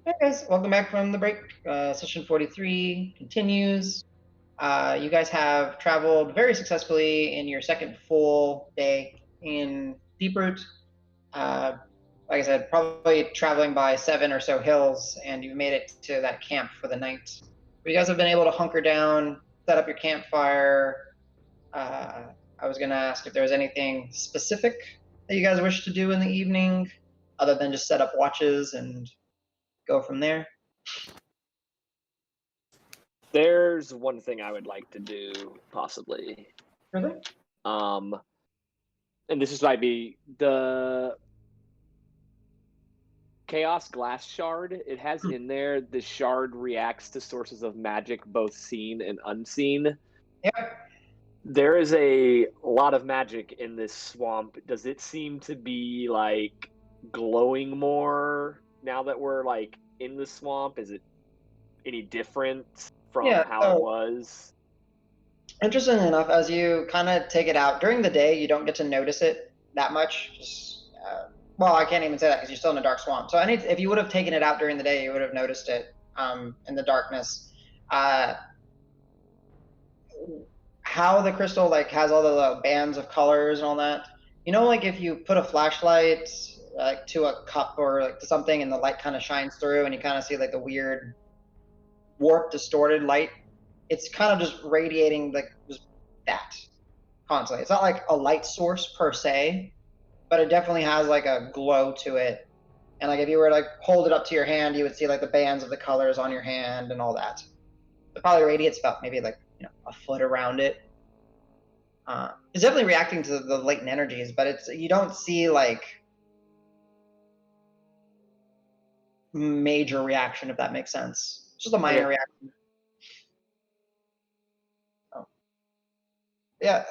Hey guys, welcome back from the break. Session 43 continues. You guys have traveled very successfully in your second full day in Deeproot. Like I said, probably traveling by 7 or so hills, and you've made it to that camp for the night. But you guys have been able to hunker down, set up your campfire. I was going to ask if there was anything specific that you guys wish to do in the evening, other than just set up watches and go from there. There's one thing I would like to do, possibly. Really? And this might be the Chaos Glass Shard. It has in there the shard reacts to sources of magic, both seen and unseen. Yep. There is a lot of magic in this swamp. Does it seem to be like glowing more now that we're like in the swamp? Is it any different from how it was? Interestingly enough, as you kind of take it out during the day, you don't get to notice it that much. Well, I can't even say that because you're still in a dark swamp. So if you would have taken it out during the day, you would have noticed it in the darkness. How the crystal like has all the bands of colors and all that. You know, like if you put a flashlight like to a cup or like to something, and the light kind of shines through, and you kind of see like the weird warped, distorted light. It's kind of just radiating like just that constantly. It's not like a light source per se, but it definitely has like a glow to it. And like if you were to like hold it up to your hand, you would see like the bands of the colors on your hand and all that. It probably radiates about maybe like a foot around it. It's definitely reacting to the latent energies, but you don't see like major reaction, if that makes sense. It's just a minor reaction. Yeah.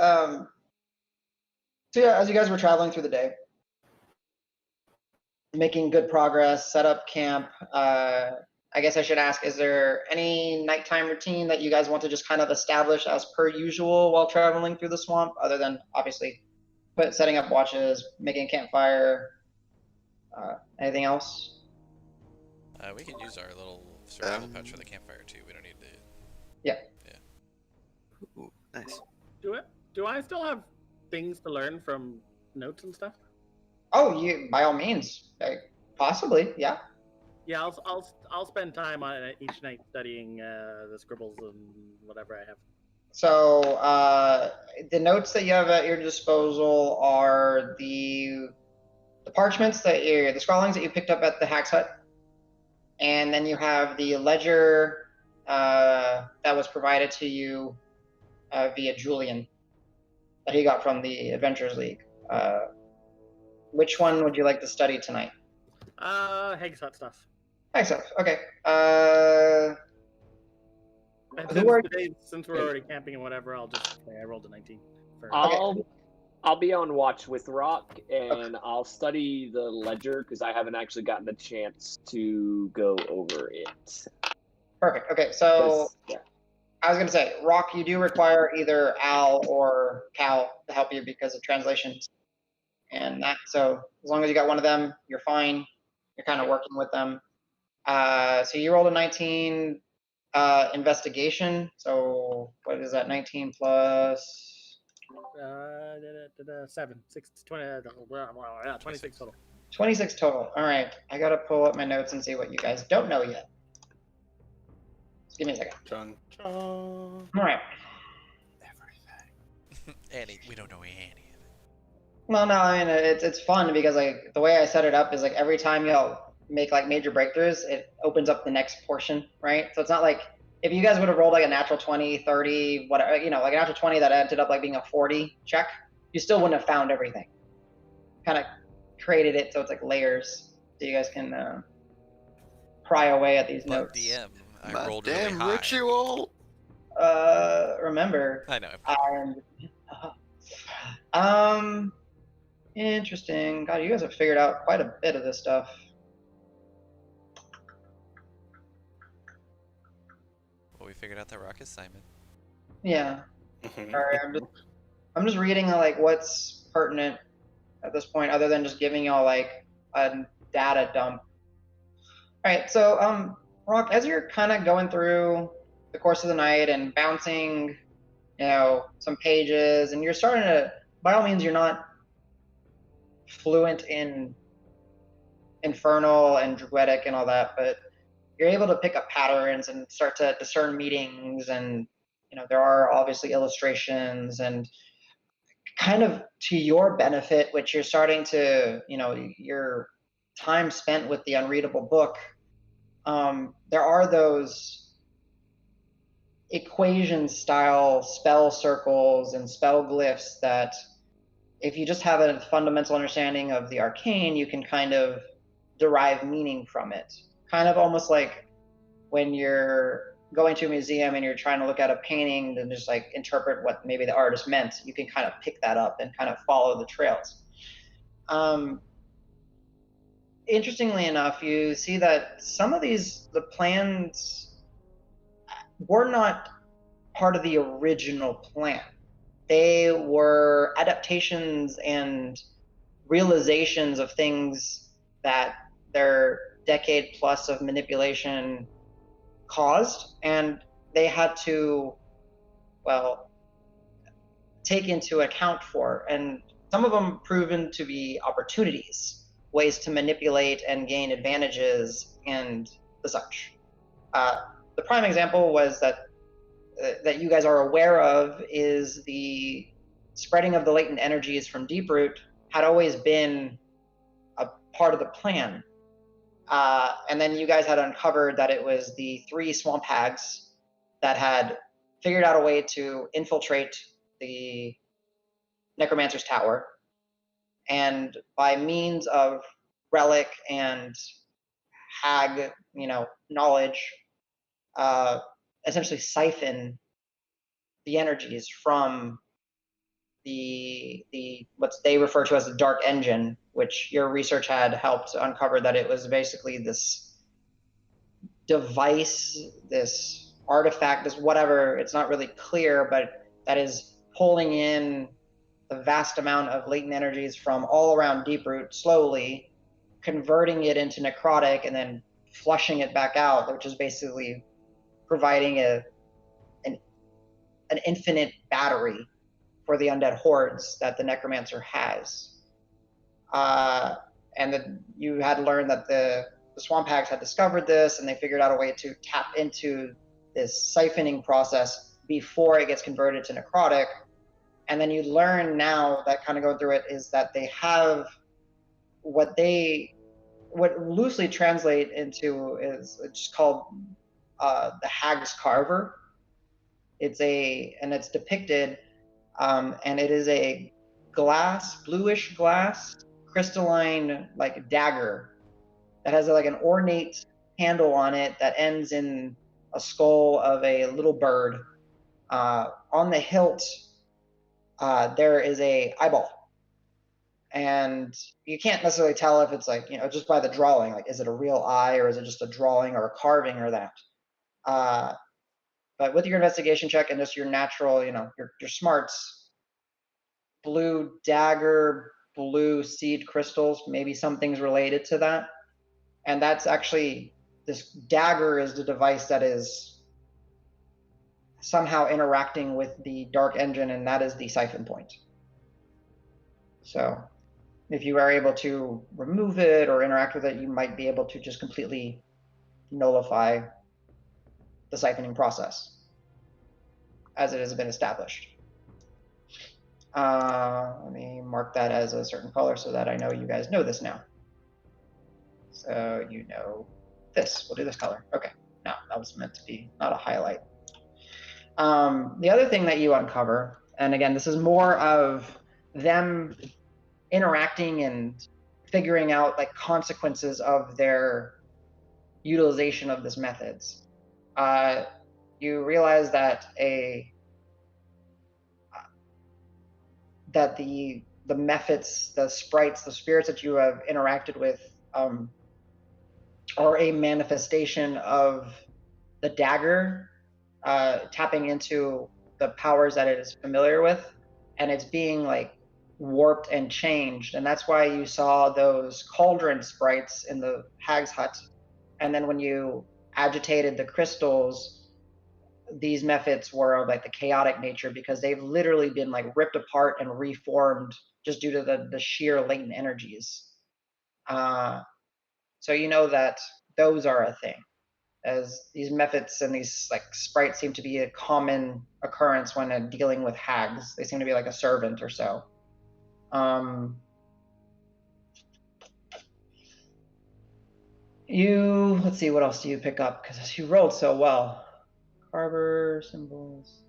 So yeah, as you guys were traveling through the day, making good progress, set up camp. I guess I should ask: is there any nighttime routine that you guys want to just kind of establish as per usual while traveling through the swamp, other than obviously setting up watches, making a campfire? Anything else? We can use our little survival pouch for the campfire too. We don't need to. Yeah. Ooh, nice. Do I still have things to learn from notes and stuff? Oh, you by all means, possibly, yeah. Yeah, I'll spend time on it each night studying the scribbles and whatever I have. So the notes that you have at your disposal are the parchments the scrawlings that you picked up at the Hack's Hut, and then you have the ledger that was provided to you via Julian that he got from the Adventurers League. Which one would you like to study tonight? Hack's Hut stuff. Hack's Hut, okay. Since we're already camping and whatever, I'll just say I rolled a 19. I'll be on watch with Rock, and I'll study the ledger because I haven't actually gotten the chance to go over it. Perfect. Okay, so I was going to say, Rock, you do require either Al or Cal to help you because of translations. And that, so as long as you got one of them, you're fine. You're kind of working with them. So you rolled a 19 investigation. So what is that? 19 plus 7, 6, 20, 26 total. 26 total. All right. I got to pull up my notes and see what you guys don't know yet. Just give me a second. Chun. All right. Everything. Annie, we don't know any of it. Well, no, I mean it's fun because like the way I set it up is like every time you'll make like major breakthroughs, it opens up the next portion, right? So it's not like if you guys would have rolled like a natural 20, 30, whatever, like a natural 20 that ended up like being a 40 check, you still wouldn't have found everything. Kind of created it so it's like layers, so you guys can pry away at these notes. DM, I My rolled damn really high. ritual. Remember. I know. Interesting. God, you guys have figured out quite a bit of this stuff. Well, we figured out that Rock is Simon. Yeah. Sorry, I'm just reading like what's pertinent at this point, other than just giving y'all like a data dump. All right, so Rock, as you're kind of going through the course of the night and bouncing, some pages, and you're starting to, by all means, you're not fluent in Infernal and Druidic and all that, but you're able to pick up patterns and start to discern meanings, and there are obviously illustrations and kind of to your benefit, which you're starting to, your time spent with the unreadable book. There are those equation style spell circles and spell glyphs that if you just have a fundamental understanding of the arcane, you can kind of derive meaning from it. Kind of almost like when you're going to a museum and you're trying to look at a painting and just like interpret what maybe the artist meant, you can kind of pick that up and kind of follow the trails. Interestingly enough, you see that some of the plans were not part of the original plan. They were adaptations and realizations of things that their decade plus of manipulation caused, and they had to, take into account for. And some of them proven to be opportunities, ways to manipulate and gain advantages and the such. The prime example was that you guys are aware of is the spreading of the latent energies from Deeproot had always been a part of the plan. And then you guys had uncovered that it was the 3 swamp hags that had figured out a way to infiltrate the Necromancer's Tower, and by means of relic and hag, knowledge, essentially siphon the energies from the what they refer to as the dark engine, which your research had helped uncover that it was basically this device, this artifact, this whatever, it's not really clear, but that is pulling in a vast amount of latent energies from all around Deeproot slowly, converting it into necrotic, and then flushing it back out, which is basically providing an infinite battery for the undead hordes that the necromancer has. And then you had learned that the swamp hags had discovered this, and they figured out a way to tap into this siphoning process before it gets converted to necrotic. And then you learn now that kind of going through it is that they have what loosely translate into is it's called the Hag's Carver. It's depicted, and it is a bluish glass, crystalline like dagger that has like an ornate handle on it that ends in a skull of a little bird. On the hilt, there is a eyeball, and you can't necessarily tell if it's like just by the drawing, like is it a real eye or is it just a drawing or a carving or that. But with your investigation check and just your natural, your smarts, blue dagger, blue seed crystals, maybe something's related to that. And that's actually, this dagger is the device that is somehow interacting with the dark engine, and that is the siphon point. So if you are able to remove it or interact with it, you might be able to just completely nullify the siphoning process as it has been established. Let me mark that as a certain color so that I know you guys know this now. So you know this. We'll do this color. Okay. No, that was meant to be not a highlight. The other thing that you uncover, and again, this is more of them interacting and figuring out like consequences of their utilization of these methods. You realize that the methods, the sprites, the spirits that you have interacted with are a manifestation of the dagger tapping into the powers that it is familiar with, and it's being like warped and changed. And that's why you saw those cauldron sprites in the hag's hut and then when you agitated the crystals, these mephits were of like the chaotic nature because they've literally been like ripped apart and reformed just due to the sheer latent energies. So you know that those are a thing, as these mephits and these like sprites seem to be a common occurrence when dealing with hags. They seem to be like a servant or so. Let's see, what else do you pick up? Because you rolled so well. Carver symbols.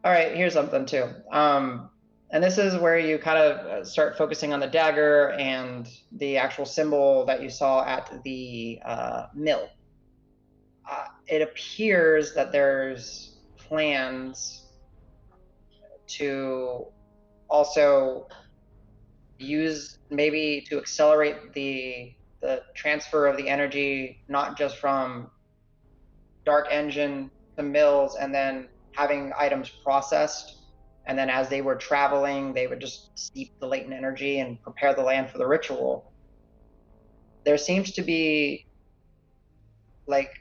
All right, here's something too. And this is where you kind of start focusing on the dagger and the actual symbol that you saw at the mill. It appears that there's plans to also use maybe to accelerate the transfer of the energy, not just from Dark Engine to mills and then having items processed. And then as they were traveling, they would just steep the latent energy and prepare the land for the ritual. There seems to be like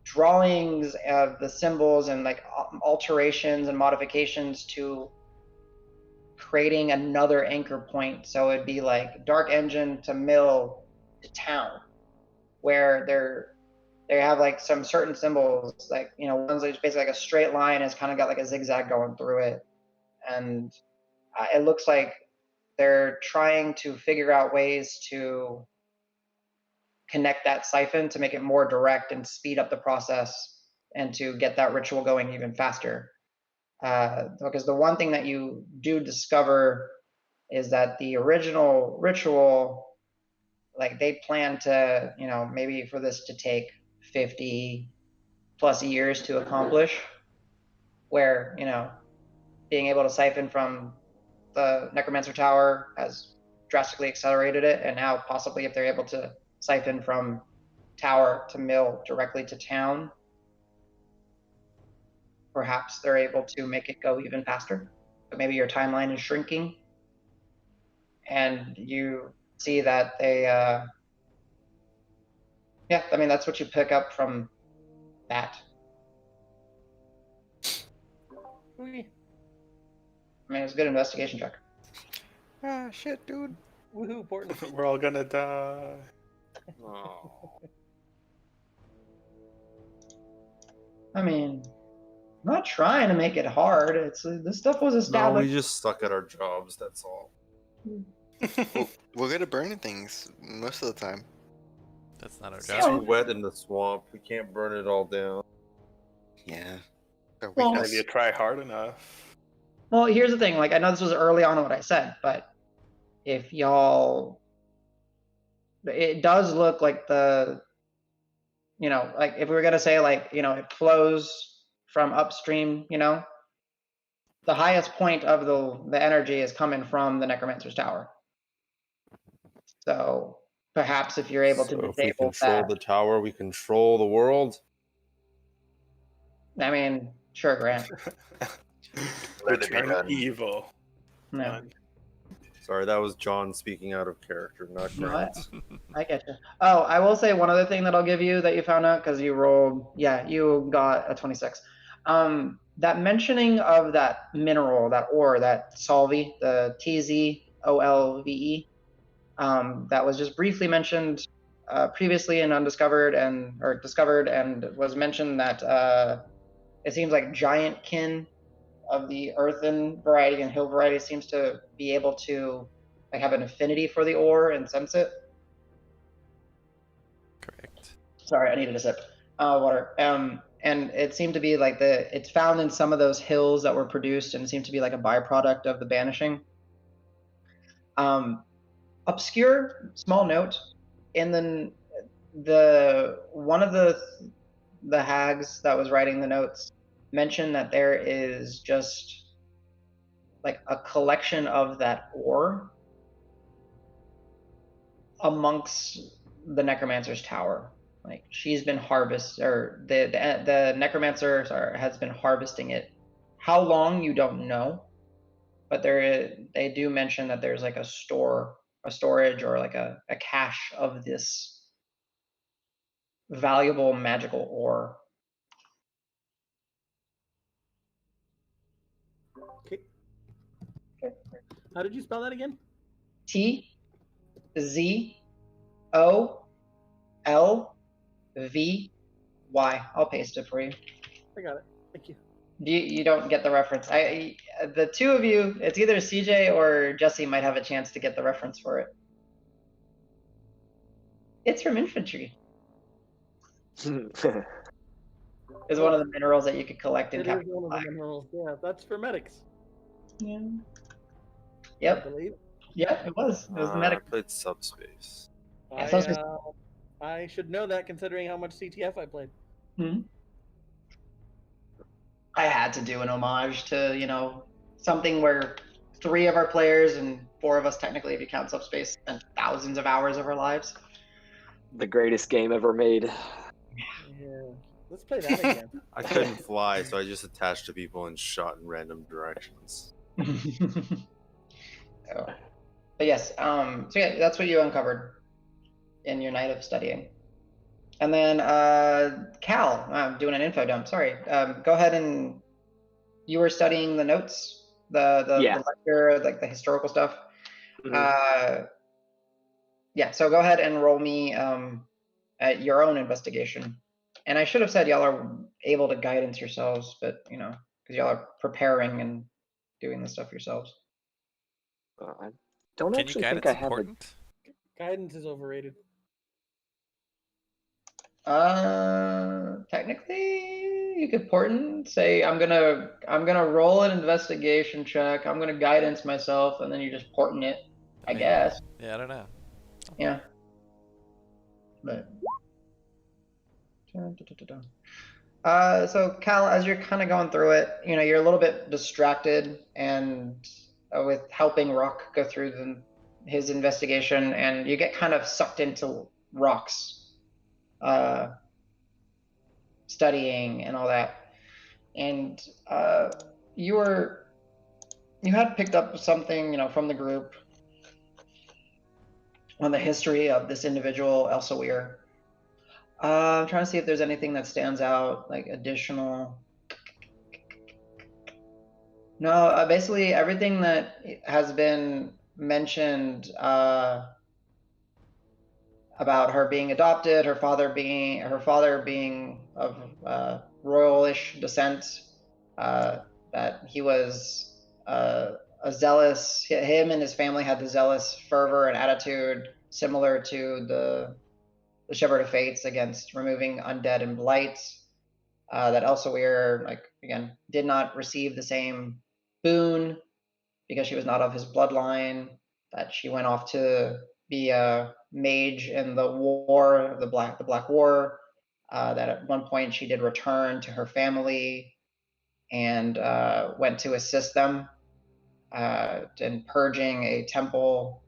drawings of the symbols and like alterations and modifications to creating another anchor point. So it'd be like Dark Engine to mill to town, where they have like some certain symbols, like, you know, one's like basically like a straight line, it's kind of got like a zigzag going through it, and it looks like they're trying to figure out ways to connect that siphon to make it more direct and speed up the process and to get that ritual going even faster. Because the one thing that you do discover is that the original ritual, like they plan to, you know, maybe for this to take 50 plus years to accomplish, where, you know, being able to siphon from the Necromancer Tower has drastically accelerated it, and now possibly if they're able to siphon from tower to mill directly to town, perhaps they're able to make it go even faster. But maybe your timeline is shrinking, and you see that they, yeah, I mean, that's what you pick up from that. Okay. I mean, it's a good investigation check. Ah, shit, dude. Woohoo, important. We're all gonna die. Oh. I mean, I'm not trying to make it hard. It's this stuff was No, established. we just suck at our jobs, that's all. Well, we're good at burning things most of the time. That's not our It's job. too wet in the swamp. We can't burn it all down. Yeah. Well, Have you try hard enough? Well, here's the thing. Like, I know this was early on in what I said, but if y'all, it does look like the, you know, like if we were gonna say like, you know, it flows from upstream, you know, the highest point of the energy is coming from the Necromancer's Tower. So perhaps if you're able to So if we disable control that, the tower, we control the world. I mean, sure, Grant. Let it be Return done. evil. No, Done. Sorry, that was John speaking out of character, not no, Grant. I get you. Oh, I will say one other thing that I'll give you that you found out because you rolled, yeah, you got a 26. That mentioning of that mineral, that ore, that solvi, the TZOLVE, that was just briefly mentioned previously in Undiscovered or Discovered, and was mentioned that it seems like giant kin of the earthen variety and hill variety seems to be able to like have an affinity for the ore and sense it. Correct. Sorry, I needed a sip. Water. And it seemed to be like it's found in some of those hills that were produced, and it seemed to be like a byproduct of the banishing. Obscure small note in the one of the hags that was writing the notes mentioned that there is just like a collection of that ore amongst the Necromancer's Tower. Like she's been or the Necromancer has been harvesting it. How long you don't know, but they do mention that there's like a storage or like a cache of this valuable magical ore. Okay. How did you spell that again? TZOLVY. I'll paste it for you. I got it. Thank you. You don't get the reference. The two of you, it's either CJ or Jesse might have a chance to get the reference for it. It's from infantry. Is one of the minerals that you could collect in It is Captain one of Black. the minerals. Yeah, that's for medics. Yeah. I Yep. believe. Yep. It was. It was the medic. I played Subspace. Yeah, subspace. I should know that considering how much CTF I played. I had to do an homage to something where 3 of our players and 4 of us technically, if you count subspace, spent thousands of hours of our lives. The greatest game ever made. Yeah. Let's play that again. I couldn't fly, so I just attached to people and shot in random directions. So, but yes, so yeah, that's what you uncovered in your night of studying. And then Cal, I'm doing an info dump. Sorry. Go ahead and you were studying the notes, the lecture, like the historical stuff. Yeah. So go ahead and roll me at your own investigation. And I should have said y'all are able to guidance yourselves, but because y'all are preparing and doing this stuff yourselves. I don't Can actually you think guidance I have it. important? Guidance is overrated. Technically, you could portent, say I'm gonna roll an investigation check. I'm gonna guidance myself, and then you just portent it. I mean, guess. Yeah, I don't know. Yeah. But. So Cal, as you're kind of going through it, you're a little bit distracted and with helping Rock go through his investigation, and you get kind of sucked into Rock's studying and all that. And you had picked up something, from the group on the history of this individual, Elsa Weir. I'm trying to see if there's anything that stands out, like additional. No, basically everything that has been mentioned about her being adopted, her father being of royalish descent, that he was a zealous. Him and his family had the zealous fervor and attitude similar to the Shepherd of Fates against removing undead and blight. That Elseweir, again, did not receive the same boon because she was not of his bloodline. That she went off to be a mage in the war, the Black War. That at one point she did return to her family and went to assist them in purging a temple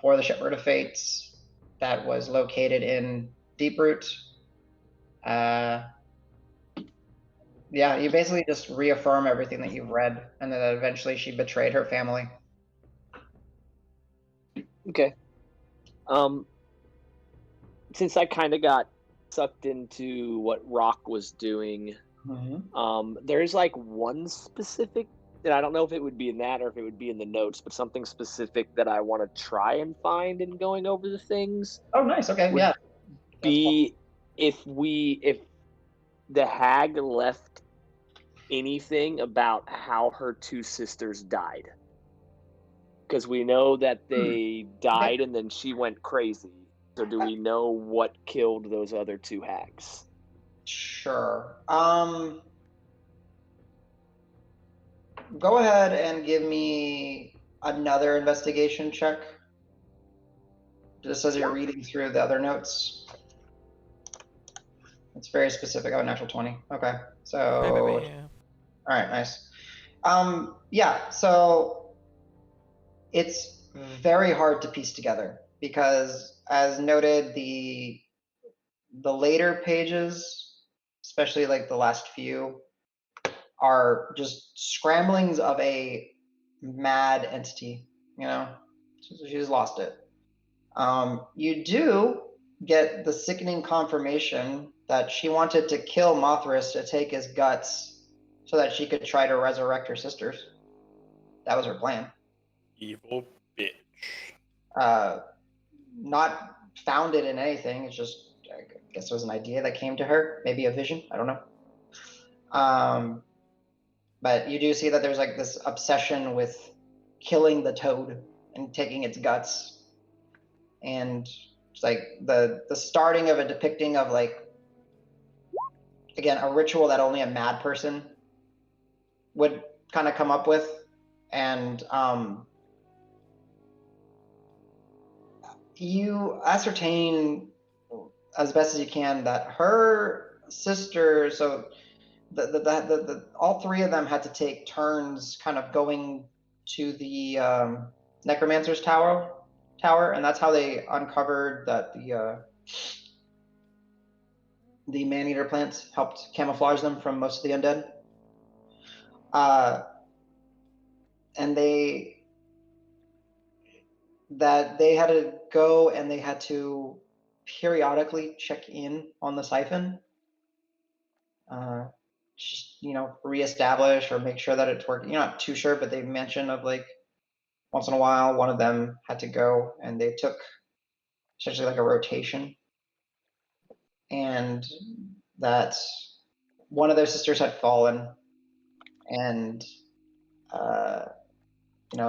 for the Shepherd of Fates that was located in Deeproot. Yeah, you basically just reaffirm everything that you've read, and then eventually she betrayed her family. Okay. Since I kind of got sucked into what Rock was doing, there's one specific, and I don't know if it would be in that or if it would be in the notes, but something specific that I want to try and find in going over the things. Oh, nice. Okay, yeah. Be if the hag left anything about how her 2 sisters died. Because we know that they died and then she went crazy. So do we know what killed those other 2 hags? Sure. Go ahead and give me another investigation check. Just as you're reading through the other notes. It's very specific. Oh, natural 20. Okay. So, all right, nice. Yeah, so it's very hard to piece together because, as noted, the later pages, especially the last few, are just scramblings of a mad entity. She's lost it. You do get the sickening confirmation that she wanted to kill Mothras to take his guts so that she could try to resurrect her sisters. That was her plan. Evil bitch. Not founded in anything. It's just, I guess it was an idea that came to her, maybe a vision. I don't know. But you do see that there's like this obsession with killing the toad and taking its guts, and it's like the starting of a depicting of like, again, a ritual that only a mad person would kind of come up with, and you ascertain as best as you can that her sister, so the all three of them had to take turns kind of going to the necromancer's tower, and that's how they uncovered that the man-eater plants helped camouflage them from most of the undead. And they had to go and they had to periodically check in on the siphon, just, reestablish or make sure that it's working. You're not too sure, but they mentioned of like once in a while one of them had to go and they took essentially like a rotation, and that one of their sisters had fallen, and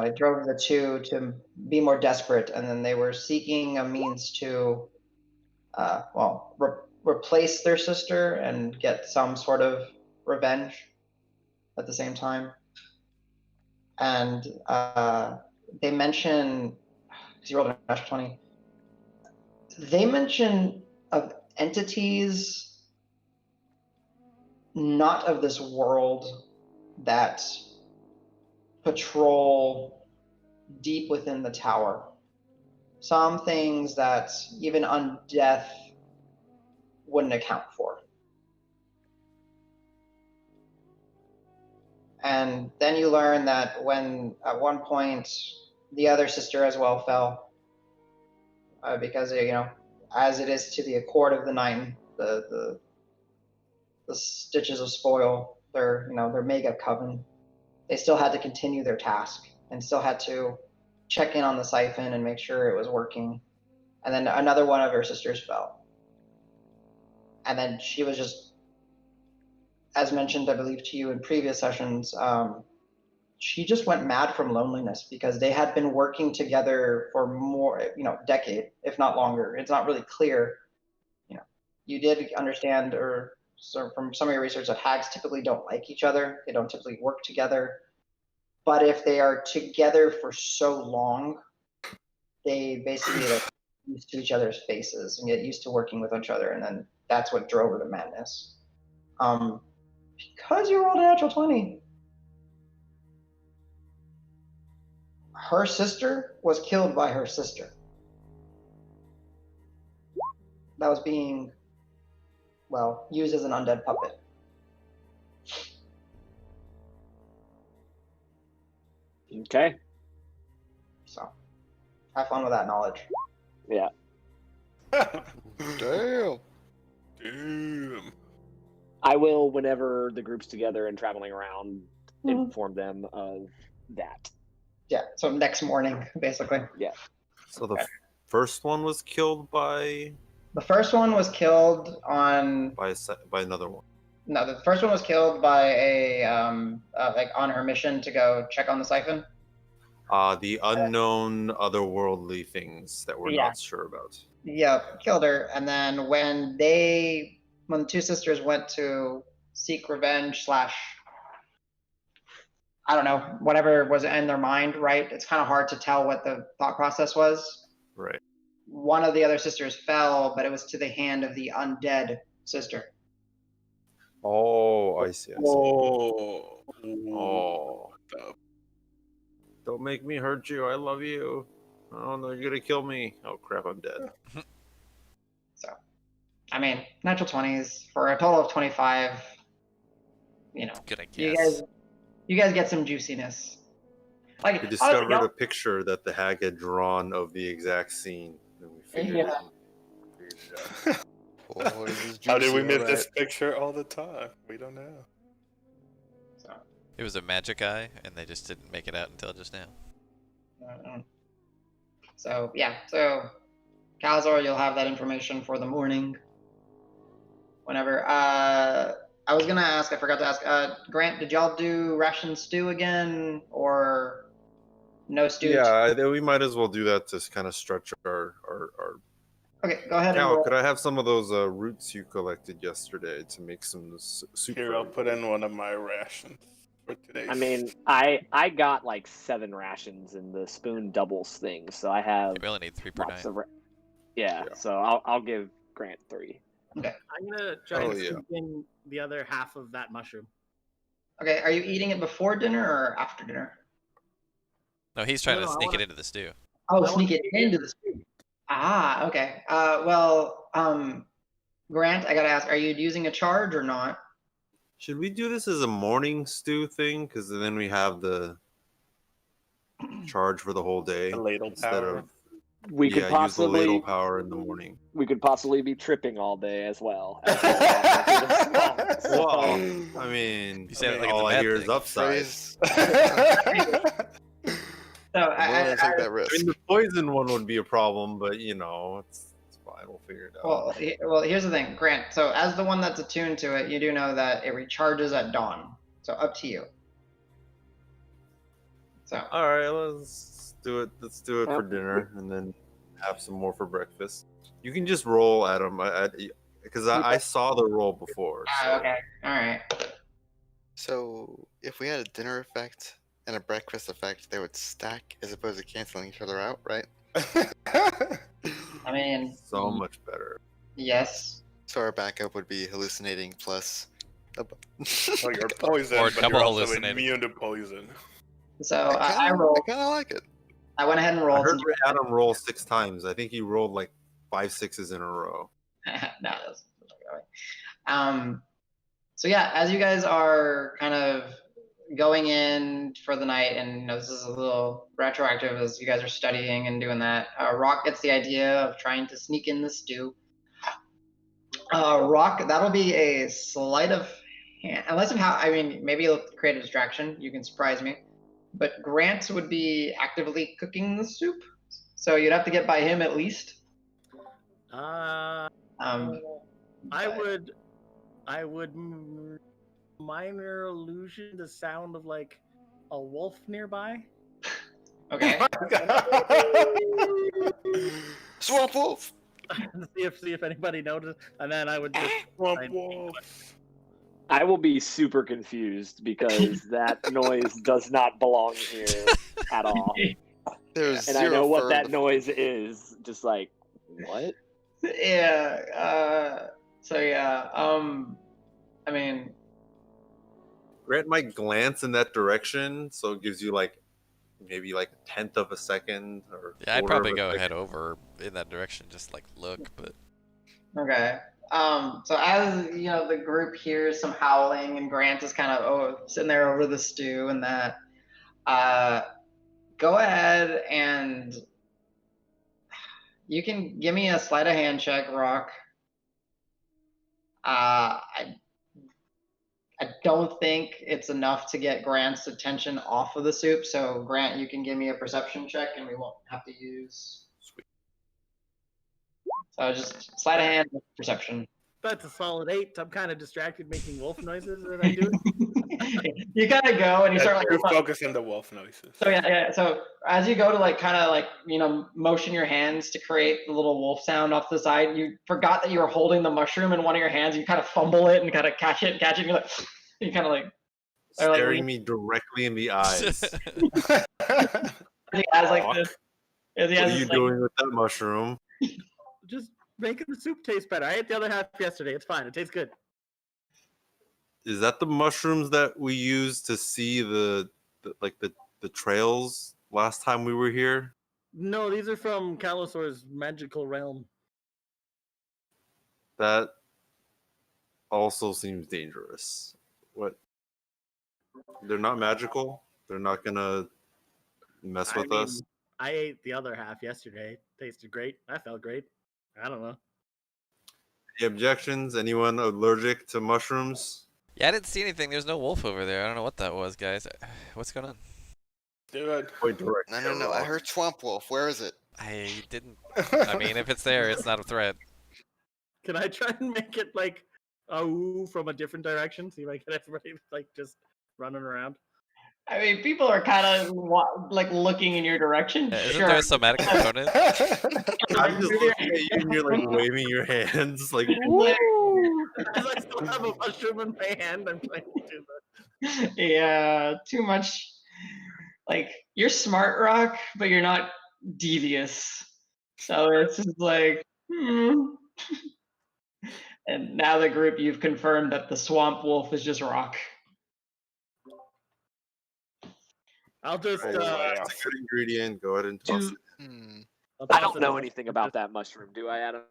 it drove the two to be more desperate, and then they were seeking a means to replace their sister and get some sort of revenge at the same time. And they mention, because you rolled a natural 20, they mention of entities not of this world that patrol deep within the tower. Some things that even undeath wouldn't account for. And then you learn that when at one point the other sister as well fell, because as it is to the accord of the nine, the stitches of spoil, their mega coven, they still had to continue their task and still had to check in on the siphon and make sure it was working. And then another one of her sisters fell, and then she was just, as mentioned, I believe, to you in previous sessions, she just went mad from loneliness because they had been working together for more, decade, if not longer. It's not really clear. You did understand, or so from some of your research, that hags typically don't like each other. They don't typically work together. But if they are together for so long, they basically get used to each other's faces and get used to working with each other, and then that's what drove her to madness. Because you rolled a natural 20, her sister was killed by her sister. That was being, used as an undead puppet. Okay. So, have fun with that knowledge. Yeah. Damn. Damn. I will, whenever the group's together and traveling around, inform them of that. Yeah, so next morning, basically. Yeah. So the first one was killed by The first one was killed on... by another one. No, the first one was killed by a, on her mission to go check on the siphon. The unknown otherworldly things that we're not sure about. Yeah, killed her. And then when the two sisters went to seek revenge / I don't know, whatever was in their mind, right? It's kind of hard to tell what the thought process was. Right. One of the other sisters fell, but it was to the hand of the undead sister. Oh, I see. Oh. Don't make me hurt you. I love you. Oh no, you're gonna kill me. Oh crap, I'm dead. So, I mean, natural 20s for a total of 25. Good, I guess. You guys get some juiciness. Like, We discovered a picture that the hag had drawn of the exact scene, and we figured Oh, this is How did we juicy, miss this alright. picture all the time? We don't know. So, It was a magic eye, and they just didn't make it out until just now. so yeah, so Calzar, you'll have that information for the morning. Whenever. I was gonna ask, I forgot to ask. Grant, did y'all do ration stew again, or no stew? Yeah, we might as well do that to kind of stretch our. Okay, go ahead and Cal, roll. could I have some of those roots you collected yesterday to make some soup? Here, for I'll put in one of my rations for today. I mean, I got like 7 rations in the spoon doubles thing, so I have We only need 3 per lots night. of. Yeah, Yeah. so I'll give Grant 3. I'm gonna try Oh, and yeah. sneak in the other half of that mushroom. Okay, are you eating it before dinner or after dinner? No, he's trying No, to no, I sneak wanna- it into the stew. Oh, I wanna sneak it sneak it into the stew. Ah, okay. Well, Grant, I gotta ask, are you using a charge or not? Should we do this as a morning stew thing? Because then we have the charge for the whole day The ladle instead power. of We could use the possibly ladle power in the morning. we could possibly be tripping all day as well. As we're walking through the swamp, so- Well, I mean, You said it like it's a all I bad hear is thing. upside. Phrase. So I'm willing to take that I risk. mean, the poison one would be a problem, but it's fine. We'll figure it out. well, here's the thing, Grant. So as the one that's attuned to it, you do know that it recharges at dawn. So up to you. So All right, let's do it. Let's do it for Yep. dinner, and then have some more for breakfast. You can just roll, Adam, because I saw the roll before. So. okay, all right. So, if we had a dinner effect and a breakfast effect, they would stack as opposed to canceling each other out, right? I mean, So much better. yes. So our backup would be hallucinating plus. Oh, you're poison, Or but double you're also hallucinating. immune to poison. So I I rolled. kind of like it. I went ahead and I rolled. heard Since Adam roll 6 times. I think he rolled like 5 6s in a row. no, that's so yeah, as you guys are kind of going in for the night, and this is a little retroactive as you guys are studying and doing that. Rock gets the idea of trying to sneak in the stew. Rock, that'll be a sleight of hand, unless somehow, I mean, maybe it'll create a distraction. You can surprise me, but Grant would be actively cooking the soup, so you'd have to get by him at least. I but- would minor illusion the sound of like a wolf nearby. Okay. Swamp Wolf! see if anybody noticed, and then I would just Womp I- womp. I will be super confused because that noise does not belong here at all. There's And I zero know what fur that to- noise is. Just like, what? Yeah. So yeah. I mean, Grant might glance in that direction, so it gives you like maybe like a 1/10 of a second or. Yeah, I'd quarter probably of a go second. head over in that direction, just like look, but okay. So as the group hears some howling, and Grant is kind of sitting there over the stew and that. Go ahead and you can give me a sleight of hand check, Rock. I don't think it's enough to get Grant's attention off of the soup. So Grant, you can give me a perception check, and we won't have to use. Sweet. So just sleight of hand, perception. That's a solid 8. I'm kind of distracted making wolf noises as I do it. You kind of go and you start You like. focus on the wolf noises. So yeah. So as you go to kind of motion your hands to create the little wolf sound off the side, you forgot that you were holding the mushroom in one of your hands. You kind of fumble it and kind of catch it. And you're like, you kind of like. Or, like, Staring me directly in the eyes. He has like Rock. this. As he What has are you this, like, doing with that mushroom? Just making the soup taste better. I ate the other half yesterday. It's fine. It tastes good. Is that the mushrooms that we used to see the trails last time we were here? No, these are from Calosaur's magical realm. That also seems dangerous. What? They're not magical? They're not gonna mess with us? I ate the other half yesterday. Tasted great. I felt great. I don't know. Any objections? Anyone allergic to mushrooms? Yeah, I didn't see anything. There's no wolf over there. I don't know what that was, guys. What's going on? Do it. Point direct. No. I heard Swamp Wolf. Where is it? I didn't. I mean, if it's there, it's not a threat. Can I try and make it like a woo from a different direction? See if I get everybody like just running around. I mean, people are kind of like looking in your direction. Isn't Sure. there a somatic component? I'm just looking at you and you're like waving your hands like Because I still have a mushroom in my hand, I'm trying to do that. Yeah, too much. Like, you're smart, Rock, but you're not devious. So it's just like, And now the group, you've confirmed that the swamp wolf is just Rock. I'll just. it's a good ingredient. Go ahead and toss it. I'll I toss don't it know in. anything about that mushroom, do I, Adam?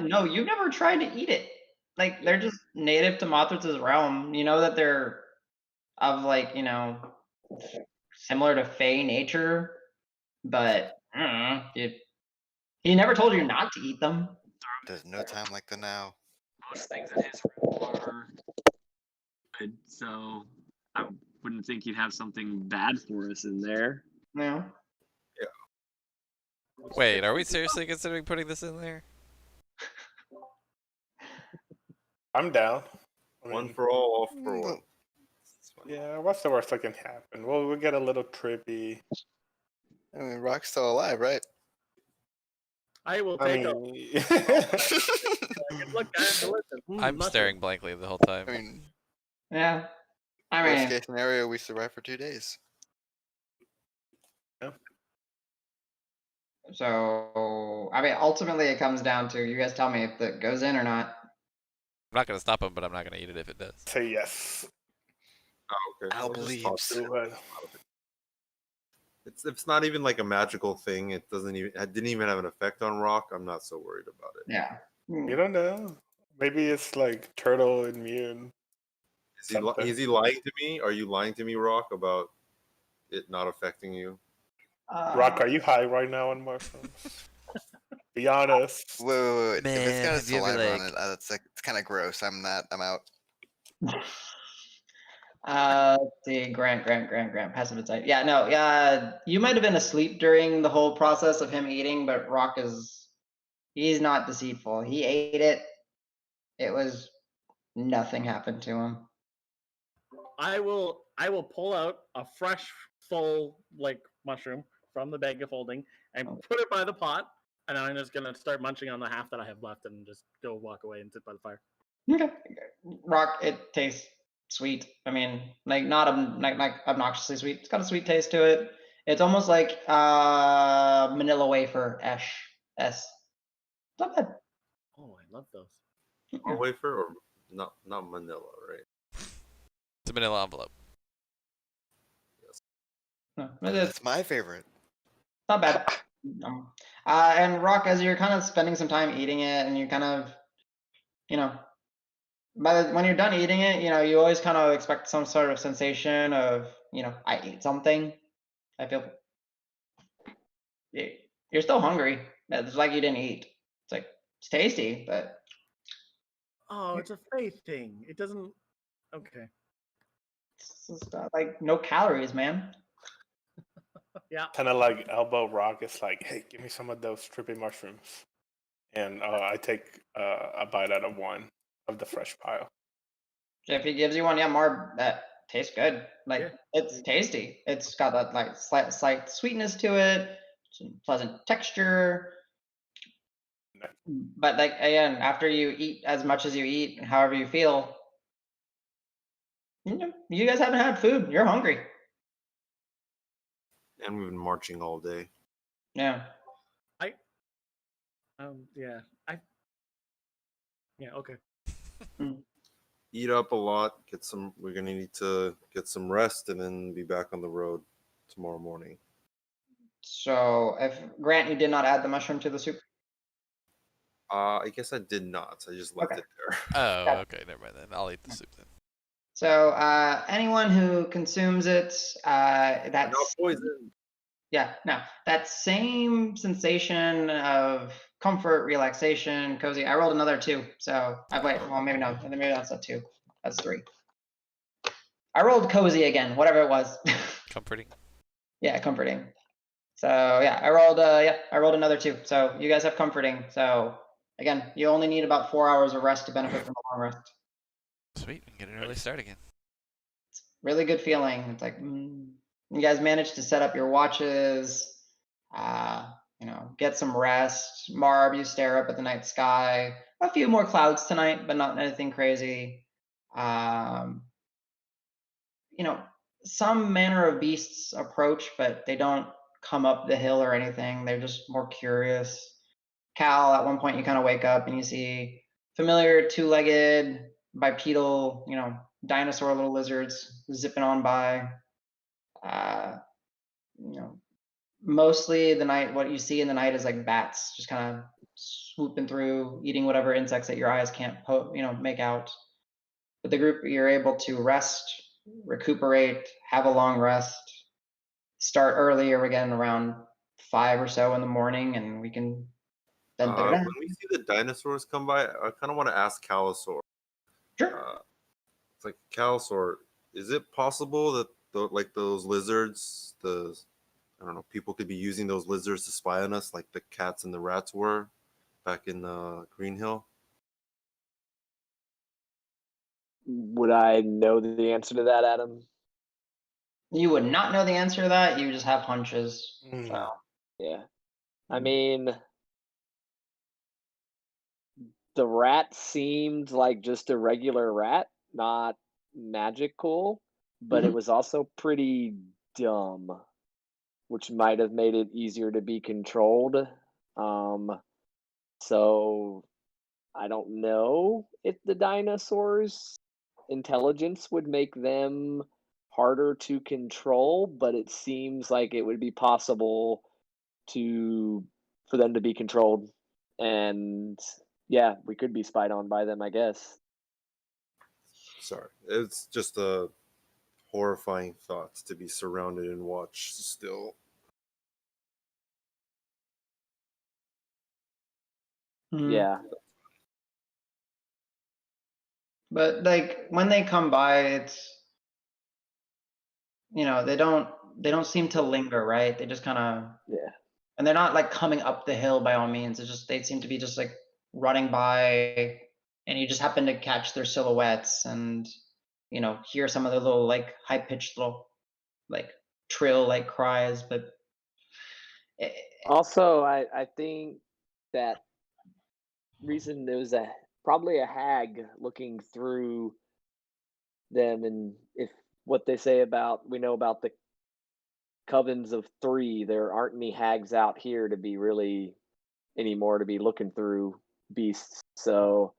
No, you've never tried to eat it. Like, they're just native to Mothra's realm. You know that they're of, like, similar to Fey nature, but I don't know. He never told you not to eat them. There's no time like the now. Most things in his room are good, so I wouldn't think he'd have something bad for us in there. No. Wait, are we seriously considering putting this in there? I'm down. One for all for Mm, one. Yeah, what's the worst that can happen? Well, we'll get a little trippy. I mean, Rock's still alive, right? I will I take a mean, look, guys, listen. I'm mushroom. staring blankly the whole time. I mean, Yeah. I worst mean, case scenario, we survive for 2 days. so ultimately it comes down to you guys tell me if it goes in or not. I'm not gonna stop him, but I'm not gonna eat it if it does. say yes. Oh, okay. Al We'll just believes. toss it. Do it. It's not even like a magical thing. It didn't even have an effect on Rock. I'm not so worried about it. Yeah. You don't know. Maybe it's like turtle immune. Is he lying to me? Are you lying to me, Rock, about it not affecting you? Rock, are you high right now on mushrooms? Be honest. Wait. If it's Man, got a have you ever, saliva on like- it, it's kind of gross. I'm out. Let's see, Grant, passive insight. Yeah, no, yeah, you might have been asleep during the whole process of him eating, but Rock he's not deceitful. He ate it. Nothing happened to him. I will pull out a fresh, full like mushroom from the bag of holding and put it by the pot, and I'm just gonna start munching on the half that I have left and just go walk away and sit by the fire. Okay. Rock, it tastes sweet. I mean, like not obnoxiously sweet. It's got a sweet taste to it. It's almost like Manila wafer S. Not bad. Oh, I love those. A wafer or not Manila, right? It's a manila envelope. No, it's That's my favorite. not bad. And Rock, as you're kind of spending some time eating it, and you kind of, when you're done eating it, you always kind of expect some sort of sensation of, I ate something. I feel you're still hungry. It's like you didn't eat. It's like it's tasty, but Oh, it's a faith thing. It doesn't. Okay. it's got, like no calories, man. Yeah. Kind of like elbow Rock. It's like, hey, give me some of those trippy mushrooms. And I take a bite out of one of the fresh pile. If he gives you one, yeah, more that tastes good. Like Yeah. it's tasty. It's got that like slight sweetness to it, some pleasant texture. Nice. But like again, after you eat as much as you eat, however you feel, you guys haven't had food. You're hungry. And we've been marching all day. Yeah. Yeah. Yeah. Okay. Eat up a lot. We're gonna need to get some rest and then be back on the road tomorrow morning. So if Grant, you did not add the mushroom to the soup. I guess I did not. I just left Okay. it there. Oh, okay, never mind then. I'll eat the soup then. So anyone who consumes it, that's Not poison. yeah, no, that same sensation of comfort, relaxation, cozy. I rolled another 2, so well, maybe no, maybe that's a 2. That's 3. I rolled cozy again, whatever it was. Comforting. Yeah, comforting. So yeah, I rolled another 2. So you guys have comforting. So again, you only need about 4 hours of rest to benefit from a long rest. Sweet, we can get an early start again. Really good feeling. It's like you guys managed to set up your watches, get some rest. Marb, you stare up at the night sky. A few more clouds tonight, but not anything crazy. Some manner of beasts approach, but they don't come up the hill or anything. They're just more curious. Cal, at one point you kind of wake up and you see familiar two-legged, bipedal, dinosaur little lizards zipping on by. Mostly the night, what you see in the night is like bats just kind of swooping through, eating whatever insects that your eyes can't make out. With the group, you're able to rest, recuperate, have a long rest, start earlier again around 5 or so in the morning, and we can then put it When down. we see the dinosaurs come by, I kind of want to ask Calisaur. Sure. It's like, Calisaur, is it possible that those lizards, I don't know, people could be using those lizards to spy on us, like the cats and the rats were back in Green Hill? Would I know the answer to that, Adam? You would not know the answer to that. You just have hunches. So Yeah. I mean, the rat seemed like just a regular rat, not magical, but it was also pretty dumb, which might have made it easier to be controlled. So I don't know if the dinosaurs' intelligence would make them harder to control, but it seems like it would be possible for them to be controlled. And yeah, we could be spied on by them, I guess. Sorry, it's just a horrifying thought to be surrounded and watched still. Yeah. But like when they come by, it's they don't seem to linger, right? They just kind of and they're not like coming up the hill by all means. It's just they seem to be just like running by, and you just happen to catch their silhouettes and hear some of their little like high pitched little like trill like cries. But Also, I think that reason there was probably a hag looking through them, and if what they say about we know about the covens of 3, there aren't any hags out here to be really anymore to be looking through beasts. So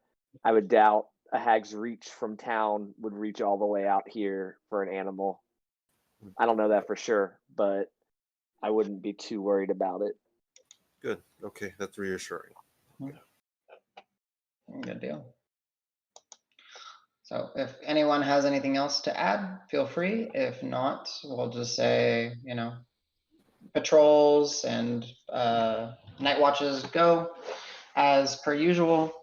I would doubt a hag's reach from town would reach all the way out here for an animal. I don't know that for sure, but I wouldn't be too worried about it. Good. Okay, that's reassuring. Good deal. So if anyone has anything else to add, feel free. If not, we'll just say, patrols and night watches go as per usual.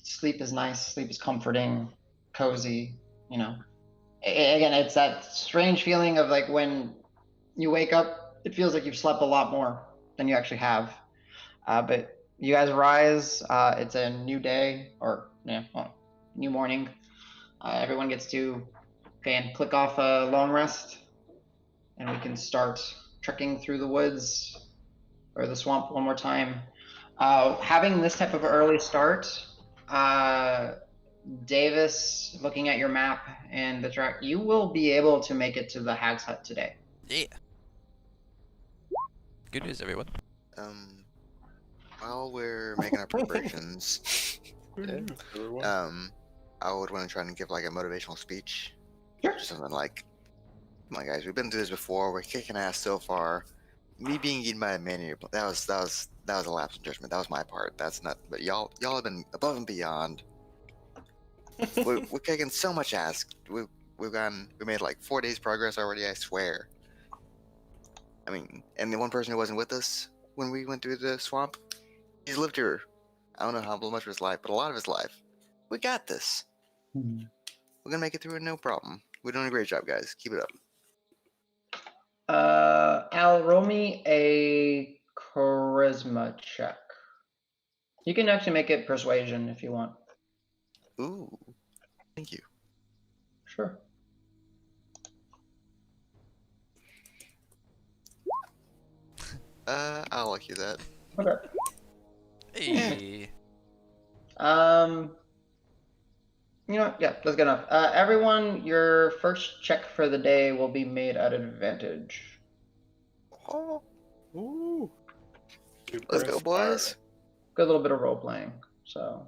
Sleep is nice. Sleep is comforting, cozy. Again, it's that strange feeling of like when you wake up, it feels like you've slept a lot more than you actually have. But you guys rise. It's a new day, or new morning. Everyone gets to and click off a long rest, and we can start trekking through the woods or the swamp one more time. Having this type of early start, Davis, looking at your map and the track, you will be able to make it to the Hag's Hut today. Yeah. Good news, everyone. While we're making our preparations, I would want to try and give like a motivational speech. Sure. Something like, "Come on, guys, we've been through this before. We're kicking ass so far. Me being eaten by a man, that was a lapse in judgment. That was my part. That's not. But y'all have been above and beyond. we're kicking so much ass. We made like 4 days progress already. I swear. I mean, and the one person who wasn't with us when we went through the swamp, he's lived here. I don't know how much of his life, but a lot of his life. We got this. Hmm. We're gonna make it through it, no problem. We're doing a great job, guys. Keep it up. Al, roll me a charisma check. You can actually make it persuasion if you want. Ooh, thank you. Sure. I'll like you that. Okay. Hey. You know what? Yeah, that's good enough. Everyone, your first check for the day will be made at advantage. Oh, Ooh. Super let's go, inspiring. boys. Good little bit of role playing. So,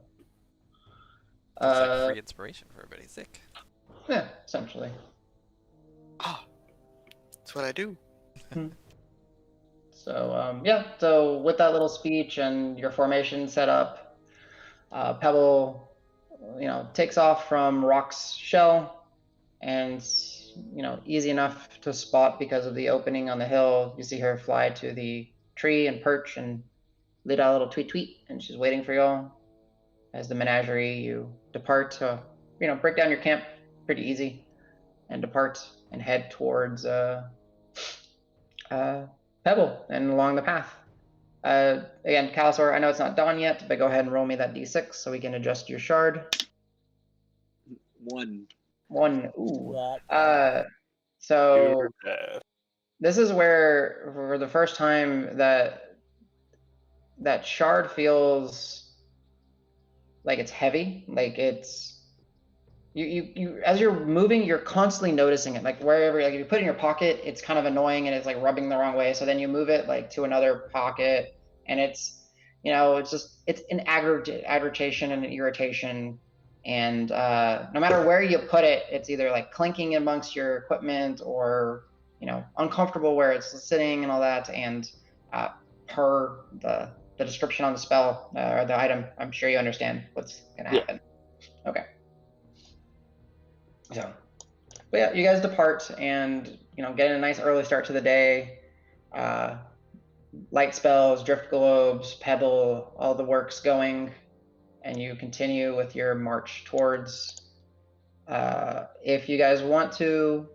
That's like free inspiration for everybody. Sick. yeah, essentially. Ah, that's what I do. So, yeah. So with that little speech and your formation set up, Pebble, takes off from Rock's shell, and easy enough to spot because of the opening on the hill. You see her fly to the tree and perch and let out a little tweet tweet, and she's waiting for y'all. As the menagerie, you depart to, break down your camp pretty easy, and depart and head towards Pebble and along the path. Again, Calasor, I know it's not dawn yet, but go ahead and roll me that d6 so we can adjust your shard. 1. 1. Ooh. So You're dead. this is where, for the first time, that shard feels like it's heavy, like it's you as you're moving, you're constantly noticing it, like wherever, like if you put it in your pocket, it's kind of annoying and it's like rubbing the wrong way, so then you move it like to another pocket, and it's an aggravation and an irritation, and no matter where you put it, it's either like clinking amongst your equipment or uncomfortable where it's sitting and all that, and per the description on the spell or the item, I'm sure you understand what's gonna Yeah. happen. Okay. So, but yeah, you guys depart and getting a nice early start to the day. Light spells, drift globes, pebble, all the works going, and you continue with your march towards. If you guys want to,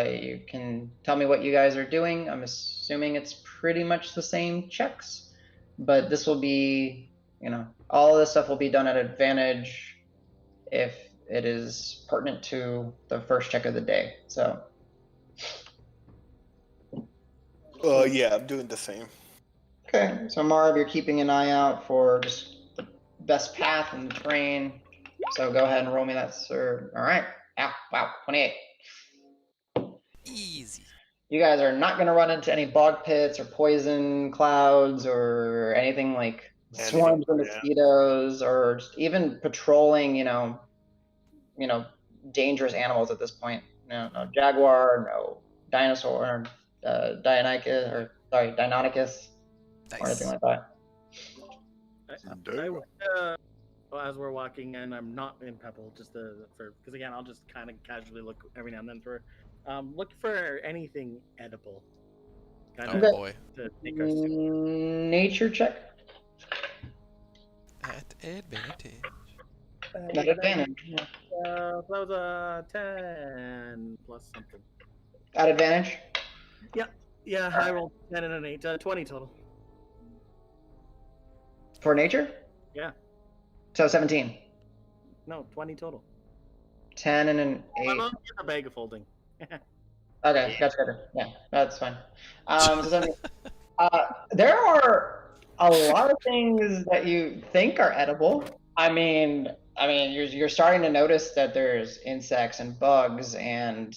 you can tell me what you guys are doing. I'm assuming it's pretty much the same checks, but this will be, all of this stuff will be done at advantage if it is pertinent to the first check of the day. So, Yeah, I'm doing the same. okay. So Marv, you're keeping an eye out for just the best path in the terrain. So go ahead and roll me that, sir. All right. Yeah. Wow. 28. Easy. You guys are not going to run into any bog pits or poison clouds or anything like swarms of mosquitoes or just even patrolling, dangerous animals at this point. No jaguar, no dinosaur, Deinonychus, or anything Nice. like that. I would, as we're walking, and I'm not in Pebble, just because again, I'll just kind of casually look every now and then for, look for anything edible. Oh Okay. boy. To take us to. Nature check. At advantage. At advantage. Yeah. So that was a 10 plus something. At advantage. Yeah, I rolled 10 and an 8, 20 total. For nature? Yeah. So 17. No, 20 total. 10 and an 8. I'm on a bag of folding. Okay, gotcha. Yeah, that's fine. So 17. There are a lot of things that you think are edible. I mean, you're starting to notice that there's insects and bugs, and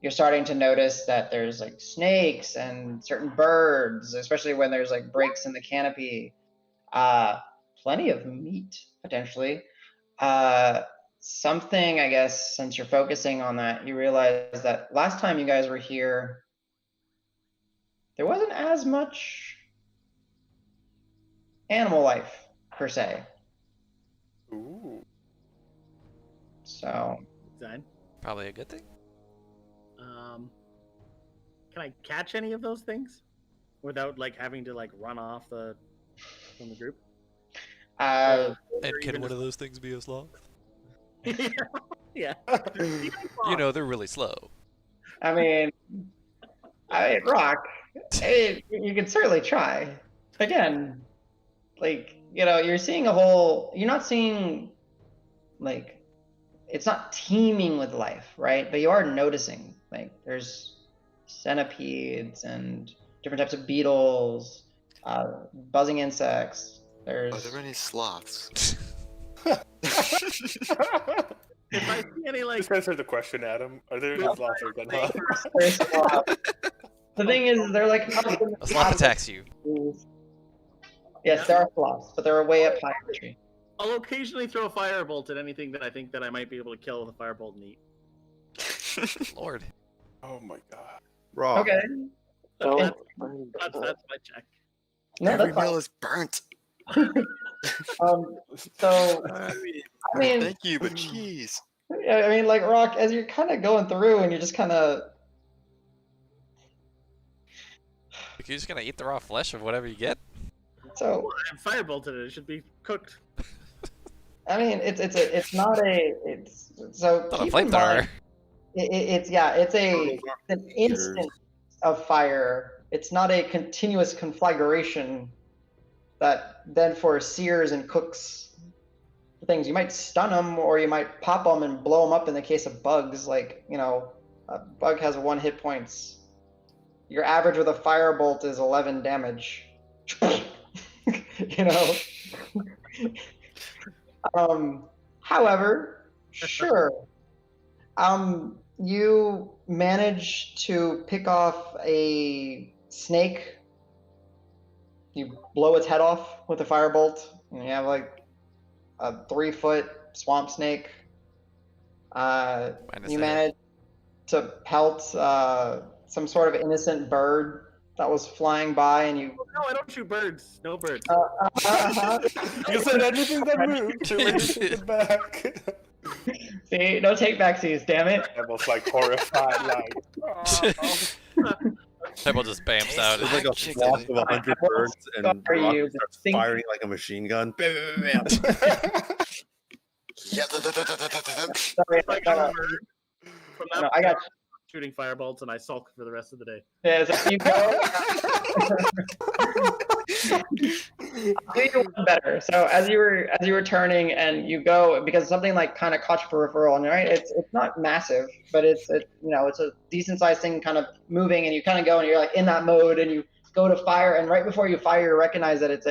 you're starting to notice that there's like snakes and certain birds, especially when there's like breaks in the canopy. Plenty of meat potentially. Something, I guess, since you're focusing on that, you realize that last time you guys were here, there wasn't as much animal life per se. Ooh. So, Design. Probably a good thing. Can I catch any of those things? without like having to like run off from the group? Uh, And Or can even one of just- those things be a sloth? yeah. You know, they're really slow. I mean, Rock. You can certainly try. Again, like you're seeing you're not seeing like it's not teeming with life, right? But you are noticing like there's centipedes and different types of beetles, buzzing insects. Are There's there any sloths? If I see any like Just answer the question, Adam. Are there any sloths or gunhawk? there's sloths. The thing is, they're like up in A sloth attacks you. Yes, there are sloths, but they're way up high in the tree. I'll occasionally throw a firebolt at anything that I think that I might be able to kill with a firebolt and eat. Lord. Oh my god. Rock. Okay. Oh, And- That's my check. No, Every that's fine. meal is burnt. So I mean, Thank you, but jeez. yeah, I mean, like Rock, as you're kind of going through, and you're just kind of You're just gonna eat the raw flesh of whatever you get? so. I'm firebolted it. It should be cooked. I mean, it's not a it's so Not a keep in flamethrower. mind, it's an instant of fire. It's not a continuous conflagration that then for sears and cooks things. You might stun them or you might pop them and blow them up in the case of bugs. Like, a bug has 1 hit points. Your average with a firebolt is 11 damage. However, sure. You manage to pick off a snake. You blow its head off with a firebolt, and you have like a 3-foot swamp snake. Minus You the manage to pelt some sort of innocent bird that was flying by, and you. No, I don't shoot birds. No birds. You said anything that moved. You were take it back. See, no take backsies, damn it. I was like horrified, like. Pebble just bamps out. There's like a Chicken. flock of 100 birds, and Rock Sorry, you starts think- firing like a machine gun. Bam, bam, bam, bam. Yeah. Sorry, Like, from that no, I got point, shooting firebolts and I sulk for the rest of the day. Yeah, so you go. I'll do you one better. So as you were turning and you go, because something like kind of caught your peripheral, and right, it's not massive, but it's a decent sized thing kind of moving, and you kind of go and you're like in that mode, and you go to fire, and right before you fire, you recognize that it's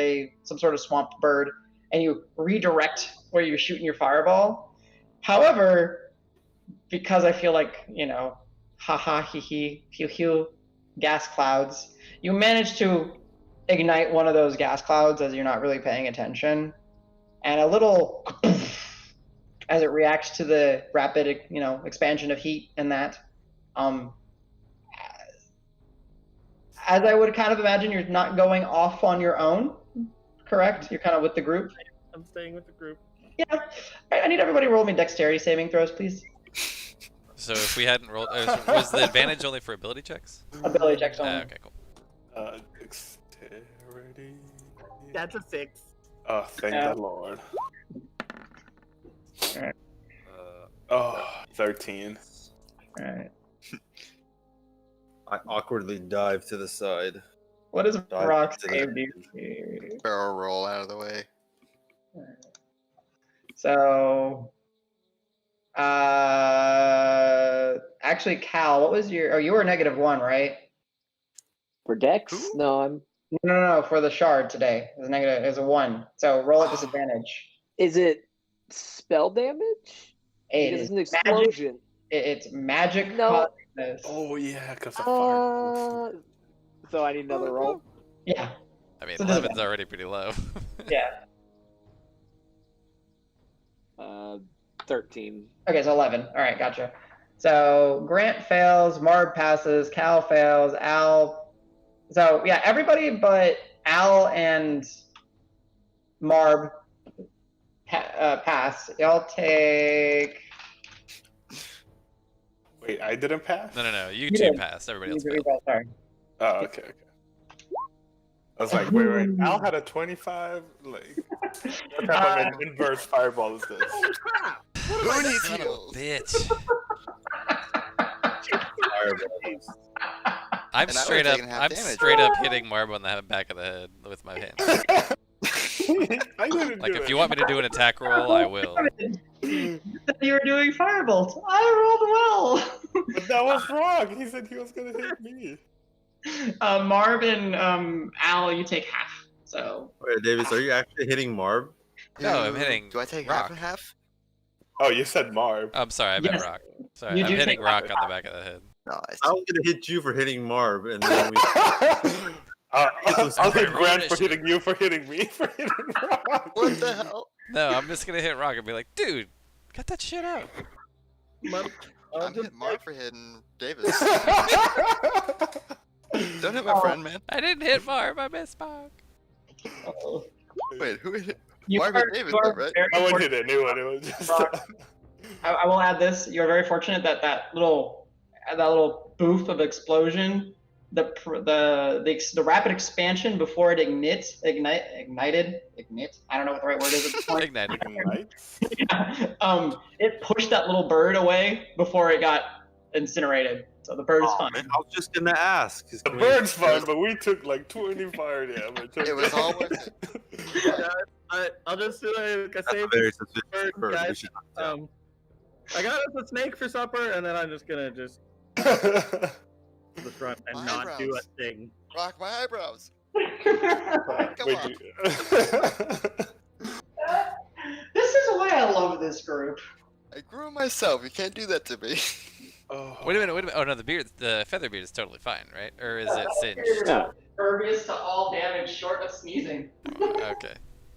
some sort of swamp bird, and you redirect where you're shooting your fireball. However, because I feel like haha, hee hee, pew pew, gas clouds. You manage to ignite one of those gas clouds as you're not really paying attention, and a little as it reacts to the rapid, expansion of heat and that. As I would kind of imagine, you're not going off on your own, correct? You're kind of with the group. I'm staying with the group. Yeah. I need everybody to roll me dexterity saving throws, please. So if we hadn't rolled, was the advantage only for ability checks? Ability checks only. Okay, cool. Dexterity. That's a 6. Oh, thank Yeah. the Lord. Uh, Oh, 13. All right. I awkwardly dive to the side. What does Dive rock into the save engine. DC? Barrel roll out of the way. So, actually, Cal, what was your? Oh, you were -1, right? For Dex? Who? No, I'm. No, for the shard today, it was negative. It was a 1. So roll at disadvantage. Is it spell damage? It Because is it's an magic. explosion. It's magic. No. Cosmos. Oh, yeah, because of fire. So I need another roll. Yeah, I mean, So does 11's already pretty low. yeah. 13. Okay, so 11. All right, gotcha. So Grant fails, Marb passes, Cal fails, Al. So yeah, everybody but Al and Marb pass. Y'all take. Wait, I didn't pass? No, you You two did. passed. Everybody You else agree failed. with that, sorry. Oh, okay. I was like, wait, Al had a 25? Like, what type of inverse fireball is this? Oh crap! What am I Who doing? needs Son of a heals? bitch. Fireballs. I'm And I straight would've up. taken half I'm damage. straight up hitting Marb on the back of the head with my hands. I didn't Like do if it. you want me to do an attack roll, I will. You said you were doing firebolt. I rolled But that was wrong. He said he was gonna hit me. well. Marvin, Al, you take half. So Wait, Davis, are you actually hitting Marb? No, I'm hitting Do I take rock. half and half? Oh, you said Marv. Oh, I'm sorry, I meant Yes. rock. Sorry, You I'm do hitting take rock half. on the back of the head. Nice. I was gonna hit you for hitting Marb, and then we. I'll hit Alright, Grant for roll hitting you for hitting me for hitting Rock. What the hell? No, I'm just gonna hit rock and be like, dude, cut that shit out. I'm hitting Mark for hitting Davis. Don't hit my Oh. friend, man. I didn't hit Marb, I missed Mark. Wait, who hit? you Marvin are- Davis, you are though, right? very I wouldn't fortunate- hit anyone. It was just. I will add this. You're very fortunate that that little boof of explosion, the rapid expansion before it ignited. I don't know what the right word is at this point. Ignited. Yeah. It pushed that little bird away before it got incinerated. So the bird is Oh, fine. man, I was just gonna ask. The bird's fun, but we took like 20 fire damage. It was all worth it. I'll just do a That's a save. very suspicious bird, bird. We guys. should not tell. I got us a snake for supper, and then I'm just gonna just run and My not do a eyebrows. thing. Rock my eyebrows. Come Wait, on. This is why I love this group. I grew them myself. You can't do that to me. Oh. Wait a minute. Oh no, the feather beard is totally fine, right? Or is it singed? Yeah. Impervious to all damage short of sneezing. Okay.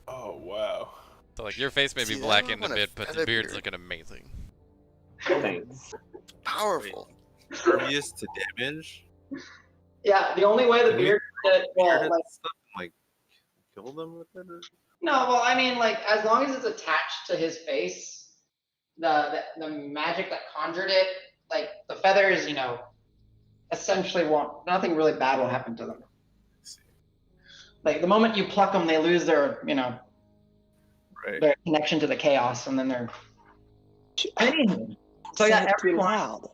Oh wow. So like your face may be See, I blackened a want a bit, but the feather beard's beard. looking amazing. Thanks. Powerful. Impervious to damage. Yeah, the only way the Can we beard, Beard well, and like, stuff, like kill them with it. Or... no, well, I mean, like, as long as it's attached to his face, the magic that conjured it, like, the feathers, essentially won't, nothing really bad will happen to them. Like, the moment you pluck them, they lose their, Right. their connection to the chaos, and then they're. So Say yeah, it too loud.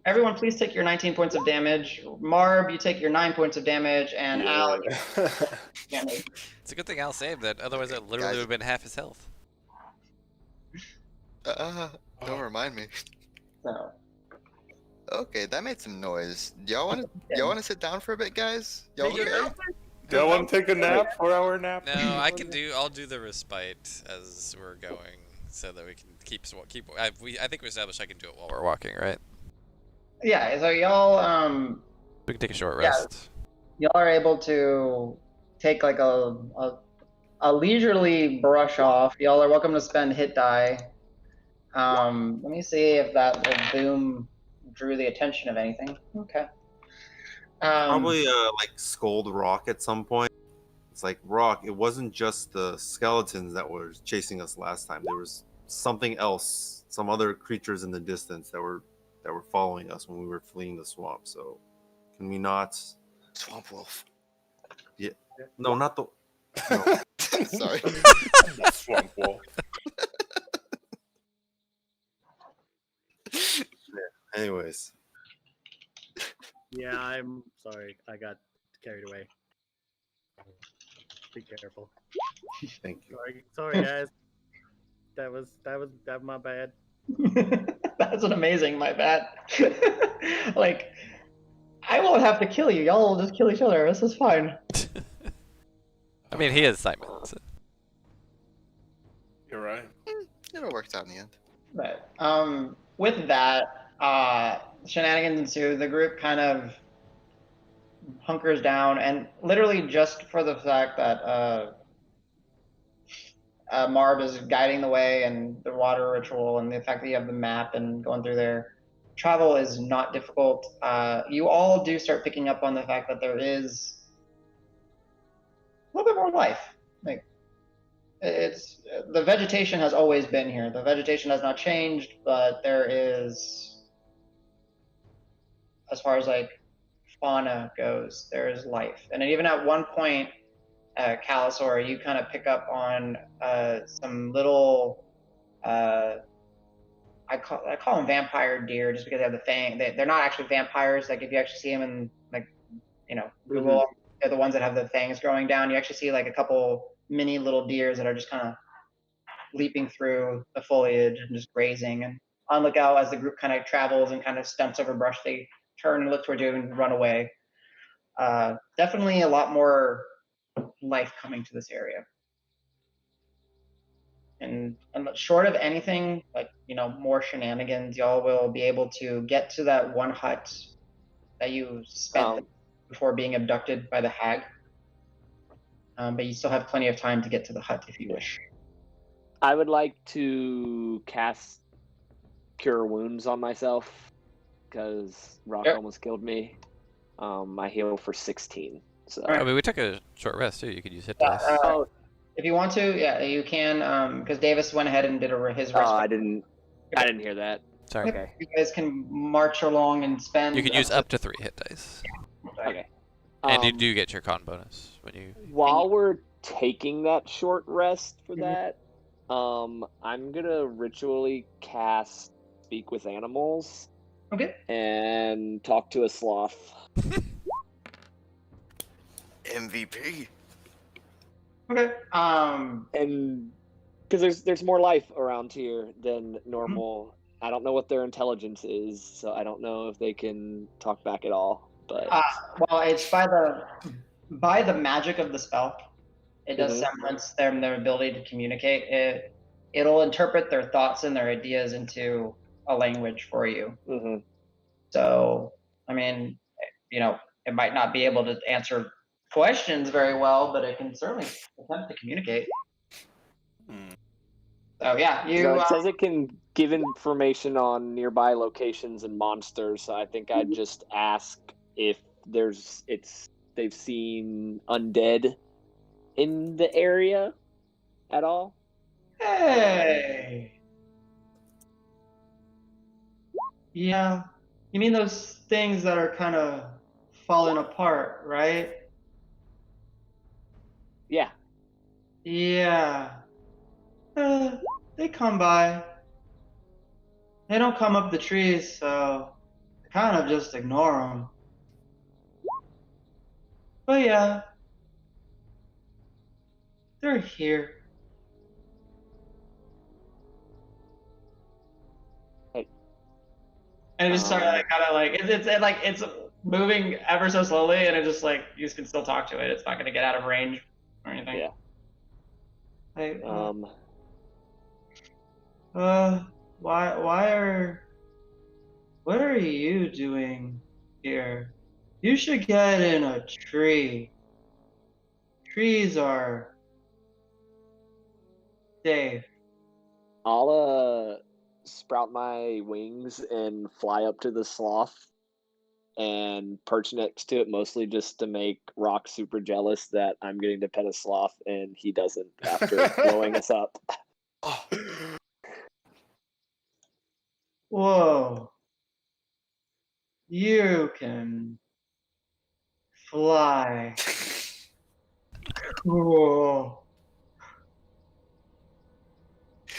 everyone, please take your 19 points of damage. Marb, you take your 9 points of damage, and Al, you damage. It's a good thing Al saved that, otherwise it literally Guys. would have been half his health. Don't remind me. So, Okay, that made some noise. Y'all want to sit down for a bit, guys? Y'all Take your okay? number. Do I want to take a nap? 4-hour nap? No, I'll do the respite as we're going, so that we can keep. I think we established I can do it while we're walking, right? yeah, so y'all, We can take a short Yeah. rest. y'all are able to take like a leisurely brush off. Y'all are welcome to spend hit die. Let me see if that little boom drew the attention of anything. Okay. Probably like scold Rock at some point. It's like Rock. It wasn't just the skeletons that were chasing us last time. There was something else, some other creatures in the distance that were following us when we were fleeing the swamp. So, can we not? Swamp wolf. No, not the. No. Sorry. Swamp wolf. Anyways, Yeah, I'm sorry. I got carried away. Be careful. thank you. Sorry, guys. That was my bad. That's an amazing, my bad. Like, I won't have to kill you. Y'all will just kill each other. This is fine. I mean, he is Simon. So. You're right. It all works out in the end. But with that, shenanigans ensue. The group kind of hunkers down, and literally just for the fact that Marb is guiding the way, and the water ritual, and the fact that you have the map and going through there, travel is not difficult. You all do start picking up on the fact that there is a little bit more life. Like, it's the vegetation has always been here. The vegetation has not changed, but there is, as far as like fauna goes, there is life. And even at one point, Calisaur, you kind of pick up on some little. I call them vampire deer just because they have the fang. They're not actually vampires. Like if you actually see them in like Google, they're the ones that have the fangs growing down. You actually see like a couple mini little deers that are just kind of leaping through the foliage and just grazing. And on lookout as the group kind of travels and kind of stunts over brush, they turn and look toward you and run away. Definitely a lot more life coming to this area. And short of anything like more shenanigans, y'all will be able to get to that one hut that you spent before being abducted by the hag. But you still have plenty of time to get to the hut if you wish. I would like to cast Cure Wounds on myself because Rock almost killed me. I heal for 16. So I mean, we took a short rest too. You could use hit dice. If you want to, yeah, you can. Because Davis went ahead and did his rest. I didn't hear that. Sorry. Okay. You guys can march along and spend. You can use up to 3 hit dice. Okay. And you do get your con bonus when you. While we're taking that short rest for that, I'm gonna ritually cast Speak with Animals. Okay. And talk to a sloth. MVP. Okay. And because there's more life around here than normal. I don't know what their intelligence is, so I don't know if they can talk back at all. But well, it's by the magic of the spell. It does semblance their ability to communicate. It'll interpret their thoughts and their ideas into a language for you. So, I mean, it might not be able to answer questions very well, but it can certainly attempt to communicate. So yeah, so it says it can give information on nearby locations and monsters. So I think I'd just ask if they've seen undead in the area at all. Hey. Yeah. You mean those things that are kind of falling apart, right? Yeah. Yeah. They come by. They don't come up the trees, so I kind of just ignore them. But yeah. They're here. And it just started it's moving ever so slowly, and it just you can still talk to it. It's not going to get out of range or anything. Yeah. What are you doing here? You should get in a tree. Trees are safe. I'll sprout my wings and fly up to the sloth and perch next to it, mostly just to make Rock super jealous that I'm getting to pet a sloth and he doesn't after blowing us up. Whoa. You can fly. Cool.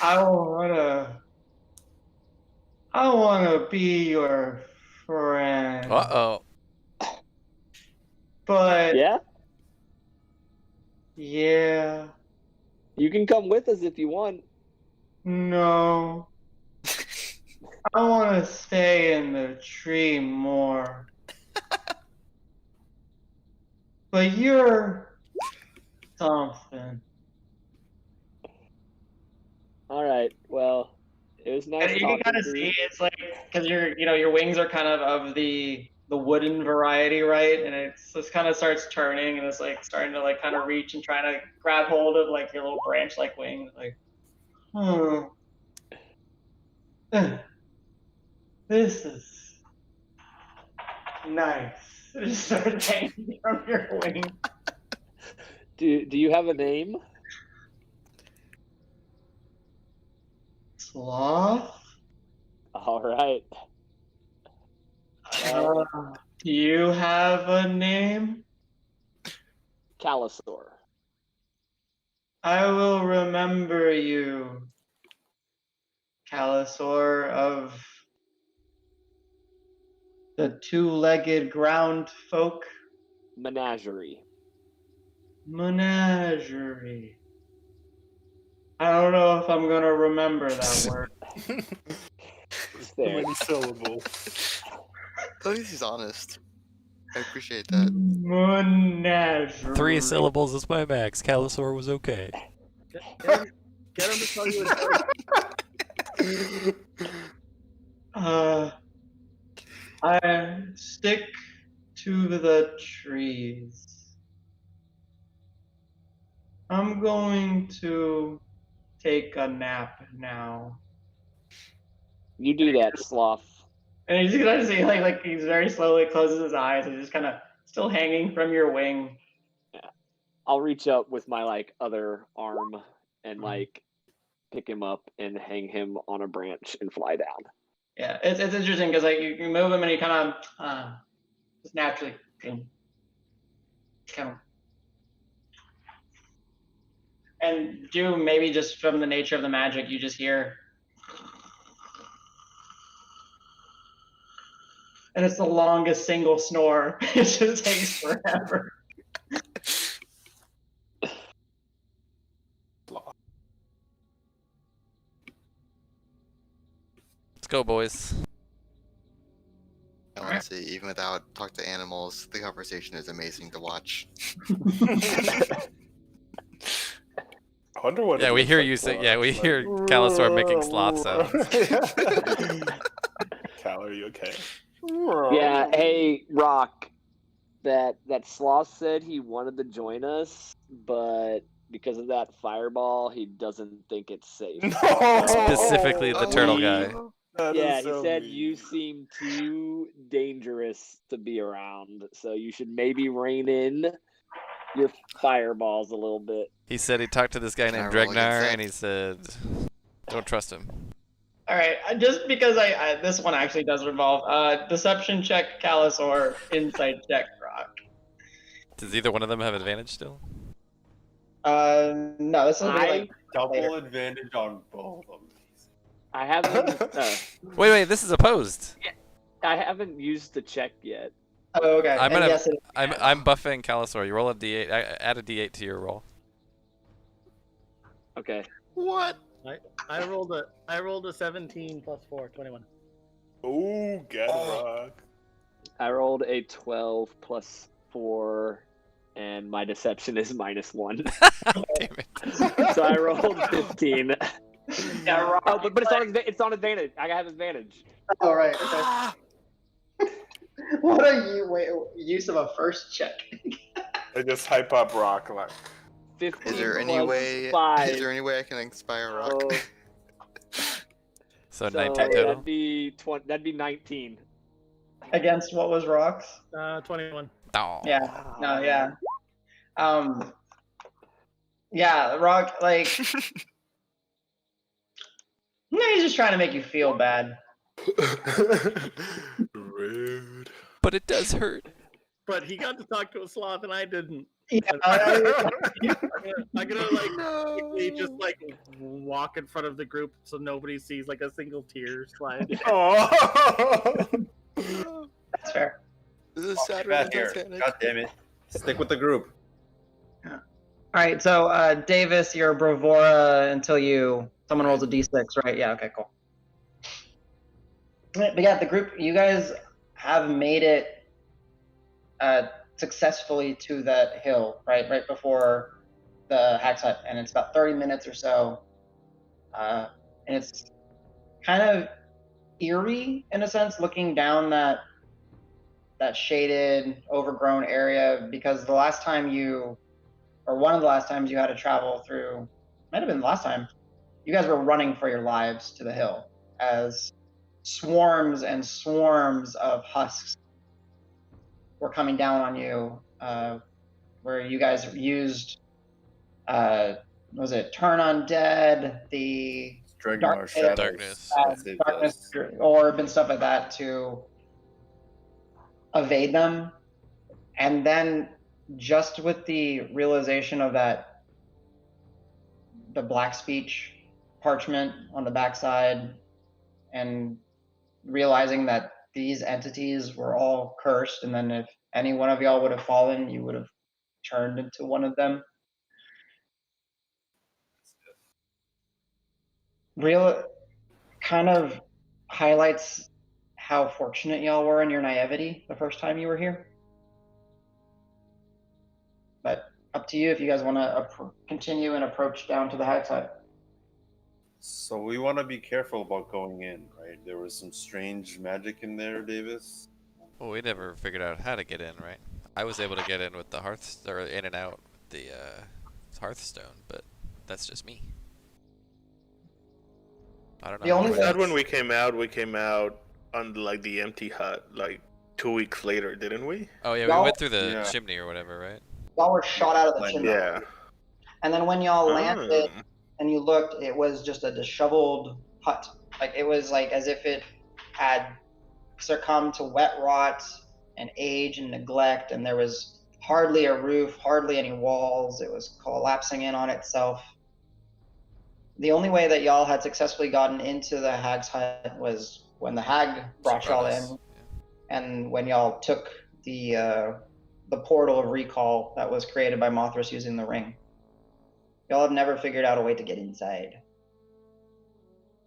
I wanna be your friend. Uh-oh. But yeah, you can come with us if you want. No, I want to stay in the tree more. But you're something. All right. Well, it was nice. You can kind of see it's because your wings are kind of the wooden variety, right? And it's just kind of starts turning and it's starting to kind of reach and trying to grab hold of your little branch wings. This is nice. It just starts hanging from your wing. Do you have a name? Sloth? All right. Do you have a name? Calisaur. I will remember you, Calisaur of the two-legged ground folk Menagerie. menagerie. I don't know if I'm gonna remember that word. It's Too there. many syllables. At least he's honest. I appreciate that. Menagerie. 3 syllables is my max. Calisaur was okay. Get him to tell you a joke. I stick to the trees. I'm going to take a nap now. You do that, sloth. And you can see like he's very slowly closes his eyes and just kind of still hanging from your wing. I'll reach up with my like other arm and like pick him up and hang him on a branch and fly down. Yeah, it's interesting because like you move him and he kind of just naturally kind of. And maybe just from the nature of the magic, you just hear. And it's the longest single snore. It just takes forever. Let's go, boys. I want to say, even without talk to animals, the conversation is amazing to watch. I wonder what. Yeah, it we looks hear like you for say. us, Yeah, we like- hear Calisaur making sloth sounds. Cal, are you okay? Yeah, hey, Rock. That sloth said he wanted to join us, but because of that fireball, he doesn't think it's safe. No! Specifically the turtle guy. That Yeah, is he so said mean. you seem too dangerous to be around, so you should maybe rein in your fireballs a little bit. He said he talked to this guy Can I named roll against Dregnar, that? and he said, "Don't trust him." All right, just because I this one actually does involve deception check, Callus, or insight check, Rock. Does either one of them have advantage still? No, this will be like Double later. advantage on both of these. I haven't. Wait, this is opposed. I haven't used the check yet. Oh, okay. I'm And gonna. yes, it is. I'm buffing Calisaur. You roll a d8. Add a d8 to your roll. Okay. What? I rolled a 17 plus 4, 21. Ooh, get rock. I rolled a 12 plus 4, and my deception is -1. Damn it. So I rolled 15. Yeah, Rock. Oh, but it's on advantage. I have advantage. Oh, right. Okay. What a use of a first check. They just hype up rock like. 15 Is there any plus way? 5. Is there any way I can inspire Rock? Oh, So so 19 total. that'd be 20. That'd be 19. Against what was Rock's? 21. Oh. Yeah. No, yeah. Yeah, Rock, like, no, he's just trying to make you feel bad. Rude. But it does hurt. But he got to talk to a sloth and I didn't. Yeah, I'm gonna like quickly just like walk in front of the group so nobody sees like a single tear slide. Oh. that's fair. This is Saturday Back here. Titanic. God damn it. Stick with the group. All right, so Davis, you're Bravura until someone rolls a d6, right? Yeah, okay, cool. But yeah, the group, you guys have made it successfully to that hill, right before the Hack's Hut, and it's about 30 minutes or so. And it's kind of eerie in a sense, looking down that shaded, overgrown area, because the last time one of the last times you had to travel through, might have been the last time, you guys were running for your lives to the hill as swarms and swarms of husks were coming down on you, where you guys used, was it Turn Undead, the Dragnar Shadows. Darkness. That's it, Darkness yes. Orb and stuff like that to evade them. And then just with the realization of that the black speech parchment on the backside and realizing that these entities were all cursed, and then if any one of y'all would have fallen, you would have turned into one of them. Real kind of highlights how fortunate y'all were in your naivety the first time you were here. But up to you if you guys want to continue and approach down to the high side. So we want to be careful about going in, right? There was some strange magic in there, Davis. Well, we never figured out how to get in, right? I was able to get in with the or in and out with the Hearthstone, but that's just me. I don't know. The only We said when we came out on like the empty hut, like 2 weeks later, didn't we? Oh yeah, we went through the chimney or whatever, right? Y'all were shot out of the chimney. Yeah. And then when y'all landed Oh. and you looked, it was just a disheveled hut. Like it was like as if it had succumbed to wet rot and age and neglect, and there was hardly a roof, hardly any walls. It was collapsing in on itself. The only way that y'all had successfully gotten into the hag's hut was when the hag brought y'all in, and when y'all took the portal of recall that was created by Mothras using the ring. Y'all have never figured out a way to get inside.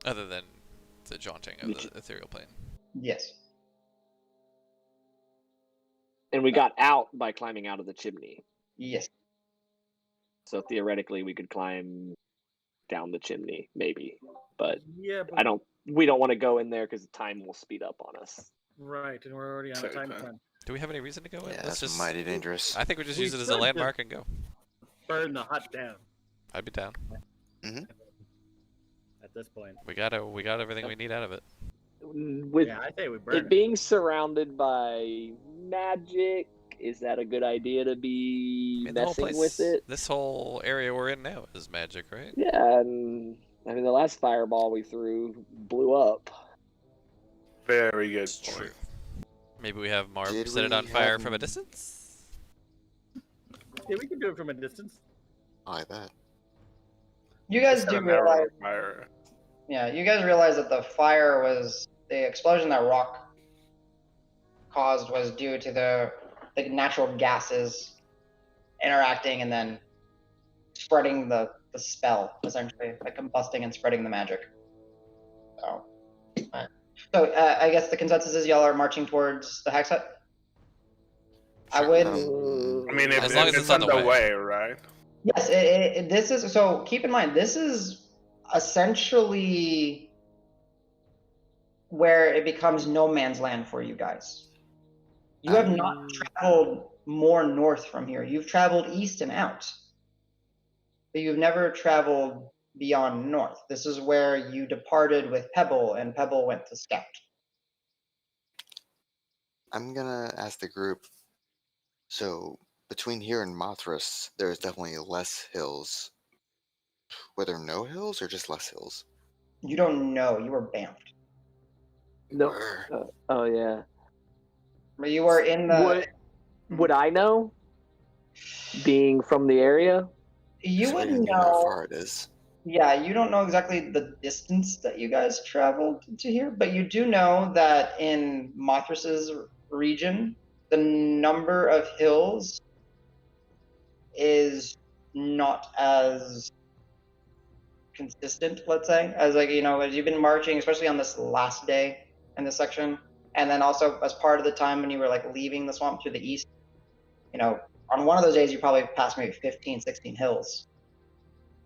Other than the jaunting of the ethereal plane. Yes. And we got out by climbing out of the chimney. Yes. So theoretically, we could climb down the chimney, maybe. But Yeah, but we don't want to go in there because time will speed up on us. right, and we're already on a time crunch. Do we have any reason to go in? Yeah, Let's that's mighty dangerous. I think we just use it as a landmark and go. Burn the hut down. I'd be down. Mm-hmm. At this point, we got everything we need out of it. With I say we burn it being surrounded by magic, is that a good idea to be messing with it? This whole area we're in now is magic, right? Yeah, and I mean the last fireball we threw blew up. Very good point. True. Maybe we have Marv Did set it we on fire have- from a distance? Yeah, we can do it from a distance. I like that. You guys Set do an arrow realize, on fire. yeah, you guys realize that the fire was, the explosion that rock caused was due to the natural gases interacting and then spreading the spell, essentially, like combusting and spreading the magic. So, I guess the consensus is y'all are marching towards the hex hut? I would... I mean, As long as it's on the way, right? Yes, this is, so keep in mind, this is essentially where it becomes no man's land for you guys. You have not traveled more north from here. You've traveled east and out. But you've never traveled beyond north. This is where you departed with Pebble, and Pebble went to scout. I'm gonna ask the group. So between here and Mothras, there's definitely less hills. Were there no hills or just less hills? You don't know. You were bamfed. No. Oh yeah. You were in the... Would I know? Being from the area? You So wouldn't know how know. far it is. Yeah, you don't know exactly the distance that you guys traveled to here, but you do know that in Mothras's region, the number of hills is not as consistent, let's say, as like, you know, as you've been marching, especially on this last day in this section, and then also as part of the time when you were like leaving the swamp to the east, you know, on one of those days you probably passed maybe 15, 16 hills.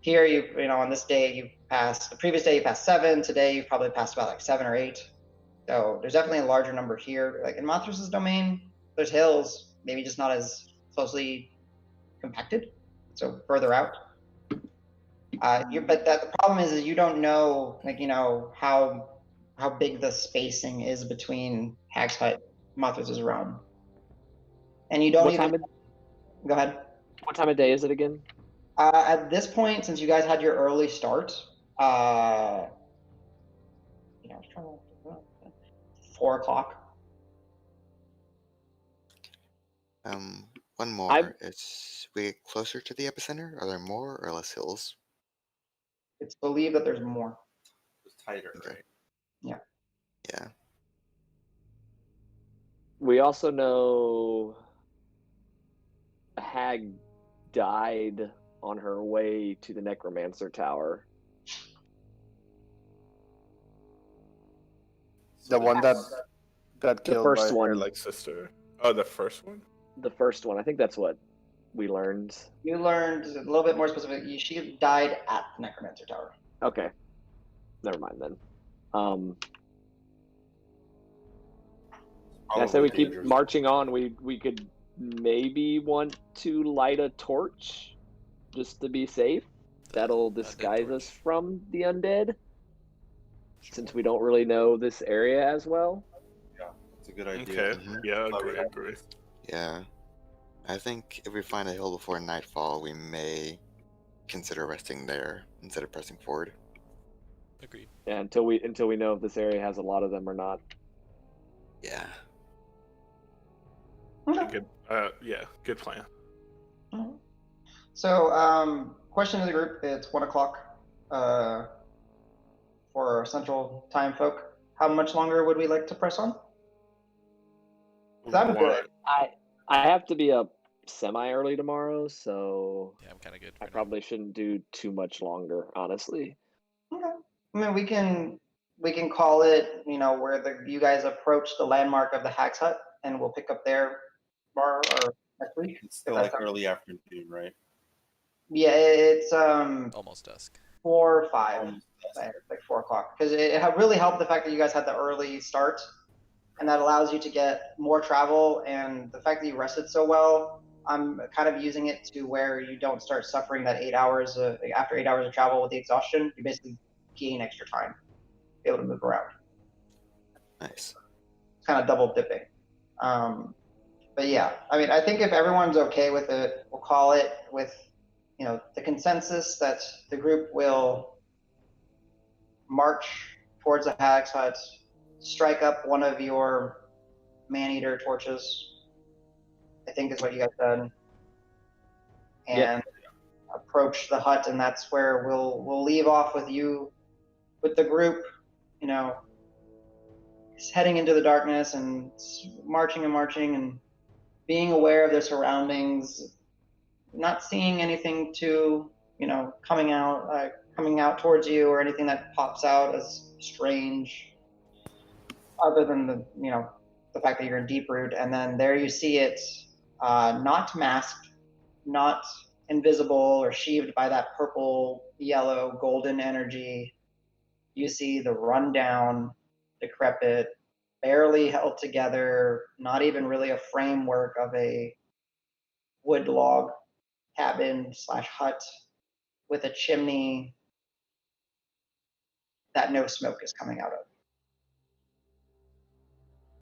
Here, you know, on this day you passed, the previous day you passed 7, today you've probably passed about like 7 or 8. So there's definitely a larger number here. Like in Mothras's domain, there's hills, maybe just not as closely compacted, so further out. But the problem is you don't know, like, you know, how big the spacing is between Hag's Hut, Mothras's realm, and you don't even. Go ahead. What time of day is it again? At this point, since you guys had your early start, 4 o'clock. One more. It's we get closer to the epicenter. Are there more or less hills? It's believed that there's more. It's tighter, Okay. right? Yeah. We also know a hag died on her way to the Necromancer Tower. The one that got The killed first by her one. like sister. Oh, the first one. The first one. I think that's what we learned. You learned a little bit more specific. She died at the Necromancer Tower. Okay. Never mind then. I say we keep dangerous. marching on. We could maybe want to light a torch just to be safe. That'll Undead disguise torch. us from the undead, since Sure. we don't really know this area as well. It's a good idea. Okay. Mhm. Yeah, Thought we agree, had- agree. Yeah. I think if we find a hill before nightfall, we may consider resting there instead of pressing forward. Agreed. Yeah, until we know if this area has a lot of them or not. Yeah. Okay. Good. Yeah, good plan. Mhm. So, question to the group. It's 1:00 for Central Time, folk. How much longer would we like to press on? 'Cause I'm good. I have to be up semi early tomorrow, so Yeah, I'm kind of good. I For now. probably shouldn't do too much longer, honestly. Okay. I mean, we can call it, where you guys approach the landmark of the Hag's Hut, and we'll pick up there tomorrow or next week. It's still If like that's early afternoon, right? Yeah, it's Almost dusk. 4 or 5, Almost dusk. like 4:00, because it really helped the fact that you guys had the early start, and that allows you to get more travel. And the fact that you rested so well, I'm kind of using it to where you don't start suffering that 8 hours after 8 hours of travel with the exhaustion. You basically gain extra time, be able to move around. Nice. It's kind of double dipping. But yeah, I mean, I think if everyone's okay with it, we'll call it with, the consensus that the group will march towards the Hag's Hut, strike up one of your man-eater torches, I think is what you guys said, and approach the hut, and that's where we'll leave off with you, with the group, heading into the darkness and marching and being aware of their surroundings, not seeing anything too, coming out towards you, or anything that pops out as strange, other than the fact that you're in deep root. And then there you see it, not masked, not invisible or sheathed by that purple, yellow, golden energy. You see the rundown, decrepit, barely held together, not even really a framework of a wood log cabin/hut with a chimney that no smoke is coming out of.